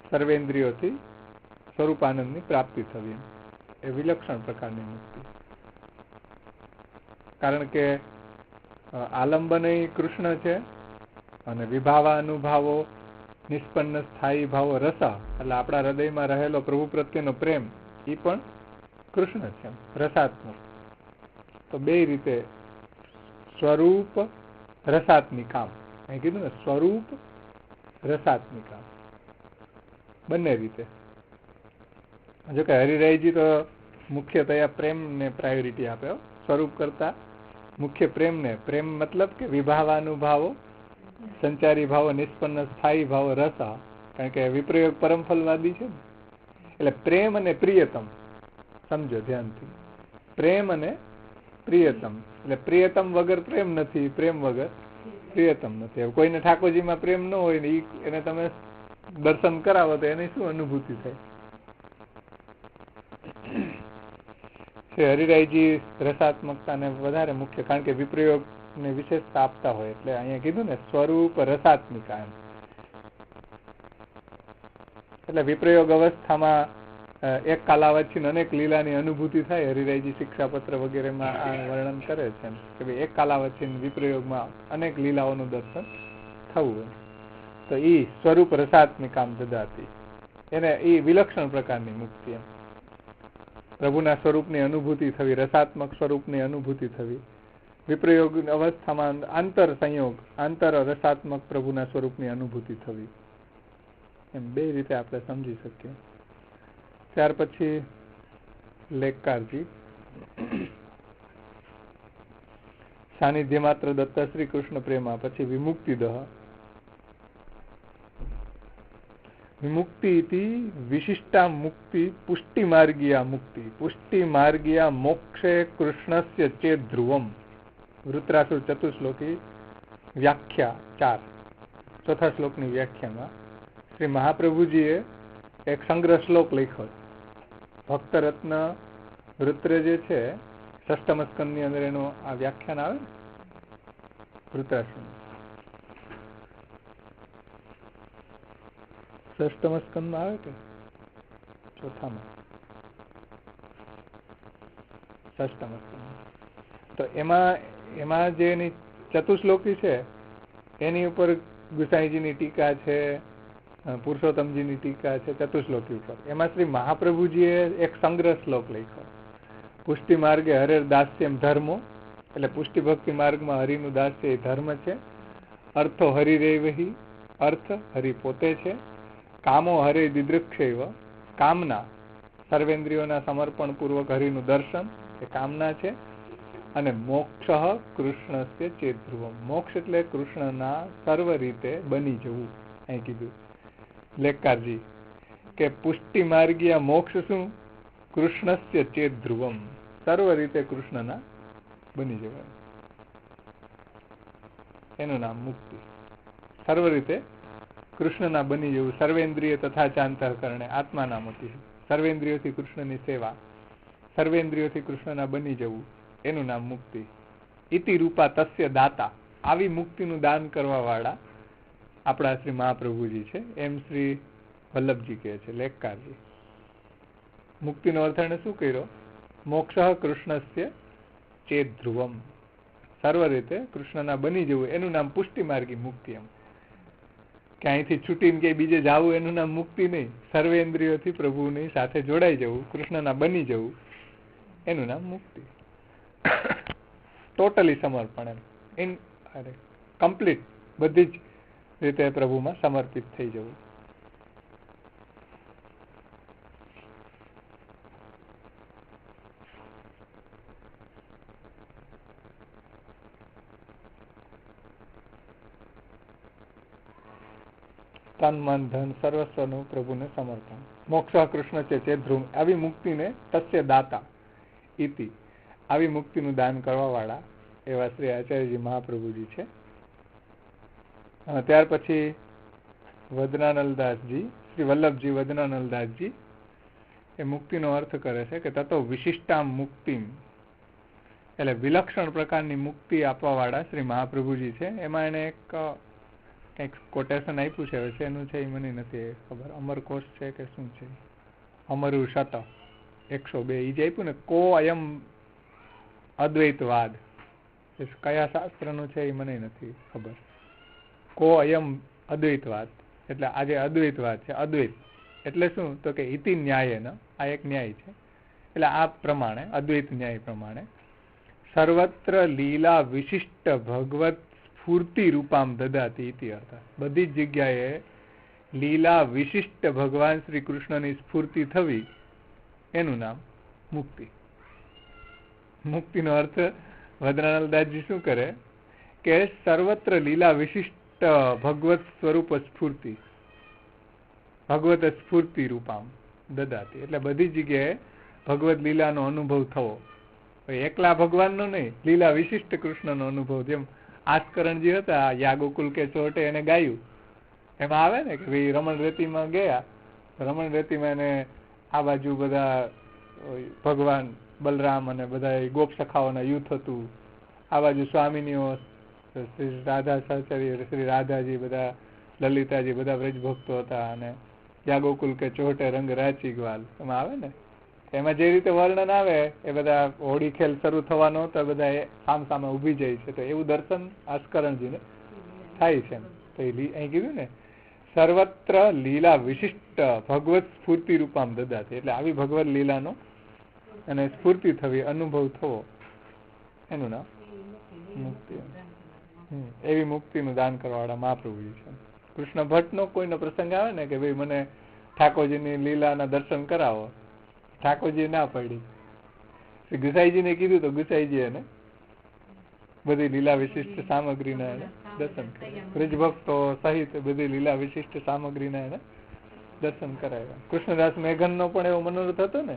સર્વેન્દ્રિયોથી સ્વરૂપાનંદની પ્રાપ્તિ થવી, એ વિલક્ષણ પ્રકારની મુક્તિ. કારણ કે આલંબન કૃષ્ણ છે અને વિભાવા અનુભાવો, નિષ્પન્ન સ્થાયી ભાવો રસા એટલે આપણા હૃદયમાં રહેલો પ્રભુ પ્રત્યેનો પ્રેમ, એ પણ કૃષ્ણ છે, રસાત્મક. તો બે રીતે સ્વરૂપ રસાત્મિકામ, અહીં કીધું ને સ્વરૂપ રસાત્મિકામ, બંને રીતે. જો કે હરિરાયજી તો મુખ્યતયા પ્રેમને પ્રાયોરિટી આપ્યો, સ્વરૂપ કરતા મુખ્ય પ્રેમને. પ્રેમ મતલબ કે વિભાવાનુભાવો, સંચારી ભાવો, નિષ્પન્ન સ્થાયી ભાવો રસા. કારણ કે વિપ્રયોગ પરમફલવાદી છે ને, એટલે પ્રેમ અને પ્રિયતમ સમજો ધ્યાનથી. પ્રેમ અને પ્રિયતમ એટલે પ્રિયતમ વગર પ્રેમ નથી, પ્રેમ વગર પ્રિયતમ નથી. હવે કોઈને ઠાકોરજીમાં પ્રેમ ન હોય ને એને તમે દર્શન કરાવો તો એની શું અનુભૂતિ થાય? હરિરાયજી રસાત્મકતાને વધારે મુખ્ય, કારણ કે વિપ્રયોગને વિશેષતા આપતા હોય. એટલે અહીંયા કીધું ને સ્વરૂપ રસાત્મિકા એમ. એટલે વિપ્રયોગ અવસ્થામાં એક કાલાવચ્છીન અનેક લીલાની અનુભૂતિ થાય. હરિરાયજી શિક્ષાપત્ર વગેરેમાં આ વર્ણન કરે છે કે ભાઈ એક કાલાવચ્છીન વિપ્રયોગમાં અનેક લીલાઓનું દર્શન થવું. તો ઈ સ્વરૂપ રસાત્મિકામ દદાતી, એને ઈ વિલક્ષણ પ્રકારની મુક્તિ એમ. પ્રભુના સ્વરૂપની અનુભૂતિ થવી, રસાત્મક સ્વરૂપની અનુભૂતિ થવી, વિપ્રયોગ અવસ્થામાં આંતર સંયોગ, આંતર રસાત્મક પ્રભુના સ્વરૂપની અનુભૂતિ થવી. એમ બે રીતે આપણે સમજી શકીએ. ત્યાર પછી લેખકારજી સાનિધ્ય માત્ર દત્તા શ્રી કૃષ્ણ પ્રેમા, પછી વિમુક્તિ દહ. વિમુક્તિ ઇતિ વિશિષ્ટા મુક્તિ પુષ્ટિ માર્ગીયા મુક્તિ, પુષ્ટિ માર્ગીયા મોક્ષે કૃષ્ણસ્ય ચેત ધ્રુવમ. વૃત્રાસુર ચતુશ્લોકી વ્યાખ્યા 4, ચોથા શ્લોકની વ્યાખ્યામાં શ્રી મહાપ્રભુજીએ એક સંગ્રહ શ્લોક લખ્યો. ભક્ત રત્ન વૃત્ર જે છે ષષ્ઠમ સ્કંદની અંદર એનું આ વ્યાખ્યાન આવે ને વૃત્રાસુર. ષષ્ઠમ સ્કંદમાં આવે કે ચોથામાં? ષષ્ઠમ સ્કંદ. તો એમાં જે એની ચતુશ્લોકી છે એની ઉપર ગુસાઈજીની ટીકા છે, પુરુષોત્તમજીની ટીકા છે ચતુશ્લોકી ઉપર. એમાં શ્રી મહાપ્રભુજીએ એક સંગ્રહ શ્લોક લખ્યો. પુષ્ટિ માર્ગે હરેર દાસ્યમ ધર્મો, એટલે પુષ્ટિ ભક્તિ માર્ગમાં હરિનું દાસ્ય એ ધર્મ છે. અર્થો હરિરેવહી, અર્થ હરિ પોતે છે. કામો હરે દિદૃક્ષેવ, કામના સર્વેન્દ્રિયોના સમર્પણ પૂર્વક હરિનું દર્શન એ કામના છે. અને મોક્ષ કૃષ્ણસ્ય ચેત ધ્રુવમ, મોક્ષ એટલે કૃષ્ણના સર્વ રીતે બની જવું. અહીં કીધું લેખકારજી કે પુષ્ટિ માર્ગીય મોક્ષ શું? કૃષ્ણસ્ય ચેત ધ્રુવમ, સર્વ રીતે કૃષ્ણના બની જવાય, એનું નામ મુક્તિ. સર્વ રીતે કૃષ્ણના બની જવું. સર્વેન્દ્રિય તથા ચાંતઃકરણે આત્માનામતી, સર્વેન્દ્રિયોથી કૃષ્ણની સેવા, સર્વેન્દ્રિયોથી કૃષ્ણના બની જવું, એનું નામ મુક્તિ. ઇતિ રૂપા તસ્ય દાતા, આવી મુક્તિનું દાન કરવા વાળા આપણા શ્રી મહાપ્રભુજી છે, એમ શ્રી વલ્લભજી કહે છે લેખકારજી. મુક્તિનો અર્થ એને શું કર્યો? મોક્ષ કૃષ્ણસ્ય ચેત ધ્રુવમ, સર્વ રીતે કૃષ્ણના બની જવું, એનું નામ પુષ્ટિ માર્ગી મુક્તિ. એમ કે અહીંથી છૂટીને કે બીજે જવું એનું નામ મુક્તિ નહીં, સર્વેન્દ્રિયોથી પ્રભુની સાથે જોડાઈ જવું, કૃષ્ણના બની જવું, એનું નામ મુક્તિ. ટોટલી સમર્પણ, એમ કમ્પ્લીટ બધી જ રીતે પ્રભુમાં સમર્પિત થઈ જવું. તન મન ધન સર્વસ્વનું પ્રભુને સમર્પણ. મોક્ષ કૃષ્ણ છે ધ્રુવ, આવી મુક્તિને તસ્ય દાતા ઇતિ, આવી મુક્તિનું દાન કરવા વાળા એવા શ્રી આચાર્યજી મહાપ્રભુજી છે. ત્યાર પછી વદનાનલદાસજી, શ્રી વલ્લભજી વદનાનલદાસજી એ મુક્તિનો અર્થ કરે છે કે તતો વિશિષ્ટા મુક્તિ, એટલે વિલક્ષણ પ્રકારની મુક્તિ આપવા વાળા શ્રી મહાપ્રભુજી છે. એમાં એને એક કોટેશન આપ્યું છે, હવે એનું છે એ મને નથી ખબર, અમરકોશ છે કે શું છે, અમરુ શત 102 એ જ આપ્યું ને. કો અયમ અદ્વૈતવાદ, કયા શાસ્ત્રનું છે એ મને નથી ખબર. કો અયમ અદ્વૈતવાદ, એટલે આજે અદ્વૈતવાદ છે. અદ્વૈત એટલે શું? તો કે ઇતિ ન્યાય, આ એક ન્યાય છે. એટલે આ પ્રમાણે અદ્વૈત ન્યાય પ્રમાણે સર્વત્ર લીલા વિશિષ્ટ ભગવત સ્ફૂર્તિ રૂપામ દદાતી ઇતિ અર્થ. બધી જ જગ્યાએ લીલા વિશિષ્ટ ભગવાન શ્રી કૃષ્ણની સ્ફૂર્તિ થવી, એનું નામ મુક્તિ. મુક્તિનો અર્થ વદનાનલદાસજી શું કરે કે સર્વત્ર લીલા વિશિષ્ટ ભગવત સ્વરૂપ સ્ફૂર્તિ, ભગવત સ્ફૂર્તિ રૂપામ દદાતી, એટલે બધી જગ્યાએ ભગવત લીલાનો અનુભવ થવો. એકલા ભગવાનનો નહીં, લીલા વિશિષ્ટ કૃષ્ણનો અનુભવ. જેમ આસ્કરણજી હતા, યા ગોકુલ કે ચોટે એને ગાયું, એમાં આવે ને કે ભાઈ રમણ રેતીમાં ગયા, રમણ રેતીમાં એને આ બાજુ બધા ભગવાન બલરામ અને બધા ગોપ સખાઓના યુથ હતું, આ બાજુ સ્વામિનીઓ શ્રી રાધા સહચર્ય, શ્રી રાધાજી, બધા લલિતાજી, બધા વ્રજભક્તો હતા. અને યા ગોકુલ કે ચોટે રંગ રાચી ગ્વાલ, એમાં આવે ને, એમાં જે રીતે વર્ણન આવે એ બધા હોળી ખેલ શરૂ થવાનો તો બધા સામ સામે ઉભી જાય છે. તો એવું દર્શન આસ્કરણજીને થાય છે. તો અહીં કીધું ને સર્વત્ર લીલા વિશિષ્ટ ભગવત સ્ફૂર્તિ રૂપામ દદાતી, એટલે આવી ભગવત લીલાનો અને સ્ફૂર્તિ થવી, અનુભવ થવો, એનું નામ મુક્તિ. એવી મુક્તિનું દાન કરવાવાળા મહાપ્રભુજી છે. કૃષ્ણ ભટ્ટનો કોઈનો પ્રસંગ આવે ને કે ભાઈ મને ઠાકોરજીની લીલાના દર્શન કરાવો, ઠાકોરજી ના પડી, ગુસાઈજીને કીધું તો ગુસાઈજી એને બધી લીલા વિશિષ્ટ સામગ્રીના એને દર્શન કર્યા. બ્રજભક્તો સહિત બધી લીલા વિશિષ્ટ સામગ્રીના એને દર્શન કરાવ્યા. કૃષ્ણદાસ મેઘનનો પણ એવો મનોરથ હતો ને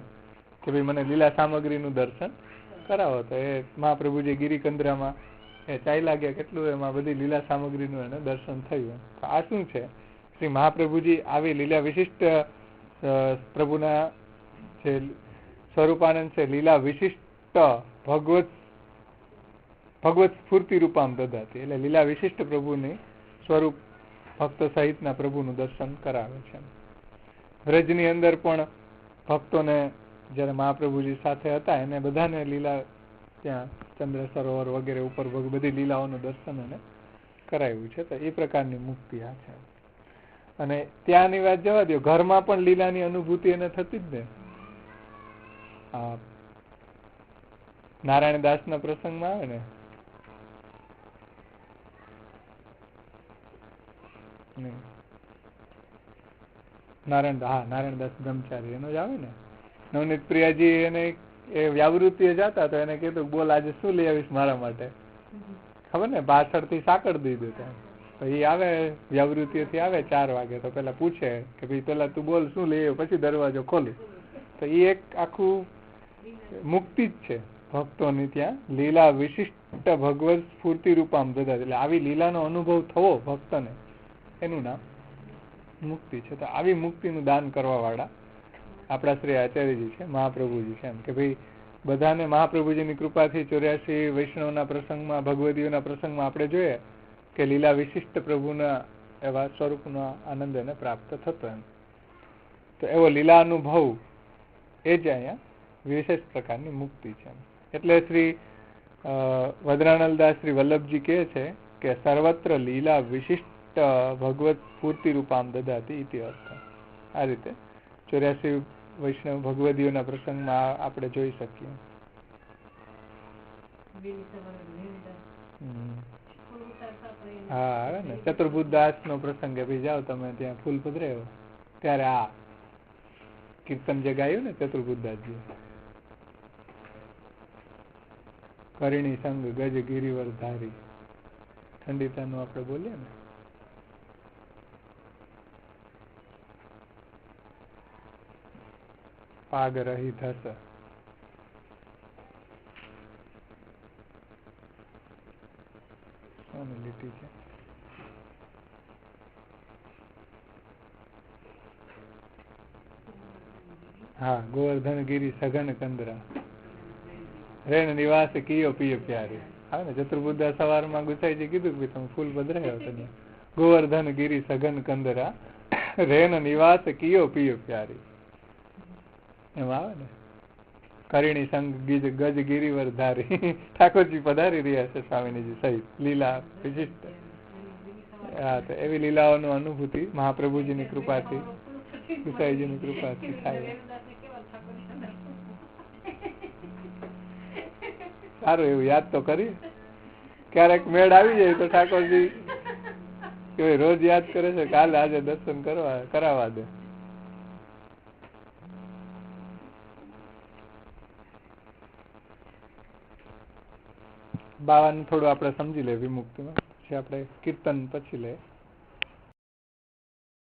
કે ભાઈ મને લીલા સામગ્રીનું દર્શન કરાવો. તો એ મહાપ્રભુજી ગિરિકંદરામાં એ ચાલ્યા ગયા કેટલું એમાં બધી લીલા સામગ્રીનું એને દર્શન થયું. તો આ શું છે? શ્રી મહાપ્રભુજી આવી લીલા વિશિષ્ટ પ્રભુના જે સ્વરૂપાનંદ છે લીલા વિશિષ્ટ ભગવત સ્ફૂર્તિ રૂપામ દદાતી, એટલે લીલા વિશિષ્ટ પ્રભુની સ્વરૂપ ભક્તો સહિતના પ્રભુનું દર્શન કરાવે છે. વ્રજની અંદર પણ ભક્તોને જયારે મહાપ્રભુજી સાથે હતા એને બધાને લીલા ત્યાં ચંદ્ર સરોવર વગેરે ઉપર બધી લીલાઓનું દર્શન એને કરાવ્યું છે. તો એ પ્રકારની મુક્તિ આ છે. અને ત્યાંની વાત જવા દો, ઘરમાં પણ લીલાની અનુભૂતિ એને થતી જ ને. નારાયણદાસના પ્રસંગમાં આવે ને નારાયણદાસ બ્રહ્મચારી એનો જ આવે ને. નવનીત પ્રિયાજી એને એ વ્યાવૃત્તિએ જતા તો એને કીધું બોલ આજે શું લઈ આવીશ મારા માટે, ખબર ને પાછળથી સાકર દઈ દેતા. તો એ આવે વ્યાવૃત્તિથી આવે 4 વાગે તો પેલા પૂછે કે ભાઈ પેલા તું બોલ શું લઈ આવ્યો, પછી દરવાજો ખોલી. તો એ એક આખું મુક્તિ જ છે ભક્તોની ત્યાં લીલા વિશિષ્ટ ભગવત સ્ફૂર્તિ રૂપામ દદાતી, એટલે આવી લીલાનો અનુભવ થવો ભક્તને એનું નામ મુક્તિ છે. તો આવી મુક્તિનું દાન કરવા વાળા આપણા શ્રી આચાર્યજી છે, મહાપ્રભુજી છે. એમ કે ભાઈ બધાને મહાપ્રભુજીની કૃપાથી 84 વૈષ્ણવના પ્રસંગમાં ભગવદીઓના પ્રસંગમાં આપણે જોઈએ કે લીલા વિશિષ્ટ પ્રભુના એવા સ્વરૂપનો આનંદ એને પ્રાપ્ત થતો. એમ તો એવો લીલા અનુભવ એ જ અહીંયા વિશેષ પ્રકારની મુક્તિ છે. એટલે શ્રી વદરાનલદાસ શ્રી વલ્લભજી કહે છે કે સર્વત્ર લીલા વિશિષ્ટ ભગવત સ્ફૂર્તિ રૂપામ દદાતી ઇતિ અર્થ. આ રીતે 84 વૈષ્ણવ ભગવદીઓના પ્રસંગમાં આપણે જોઈ શકીએ. હા આવે ને ચતુર્બુદ્ધાસ નો પ્રસંગ ભાઈ જાઓ તમે ત્યાં ફૂલ પધરાયો ત્યારે આ કીર્તન જે ગાયું ને ચતુર્બુદ્ધાસજી, કરિણી સંગ ગજ ગિરિવર ધારી, ખંડિતાનું આપણે બોલીએ ને પાગ રહી થસ. લીટી છે હા ગોવર્ધન ગિરી સઘન કંદરા રેણ નિવાસ કિયો પિયો પ્યારી. આવે ને ચતુર્બુદ્ધા સવારમાં ગુસાઈજી કીધું કે તમે ફૂલ પધરાયો તને. ગોવર્ધન ગિરી સઘન કંદરા રેણ નિવાસ કિયો પિયો પ્યારી. એમ આવે ને કરિણી સંગ ગજ ગિરિવર ધારી. ઠાકોરજી પધારી રહ્યા છે સ્વામીજી સહિત લીલા વિશિષ્ટ. હા તો એવી લીલાઓનું અનુભૂતિ મહાપ્રભુજીની કૃપાથી ગુસાઈજીની કૃપાથી થાય. સારું એવું યાદ તો કરી. ક્યારેક મેળ આવી જાય તો ઠાકોરજી કે રોજ યાદ કરે છે કાલે આજે દર્શન કરાવવા દે. બાવાનું થોડું આપણે સમજી લે વિમુક્તિમાં, પછી આપણે કીર્તન પછી લે.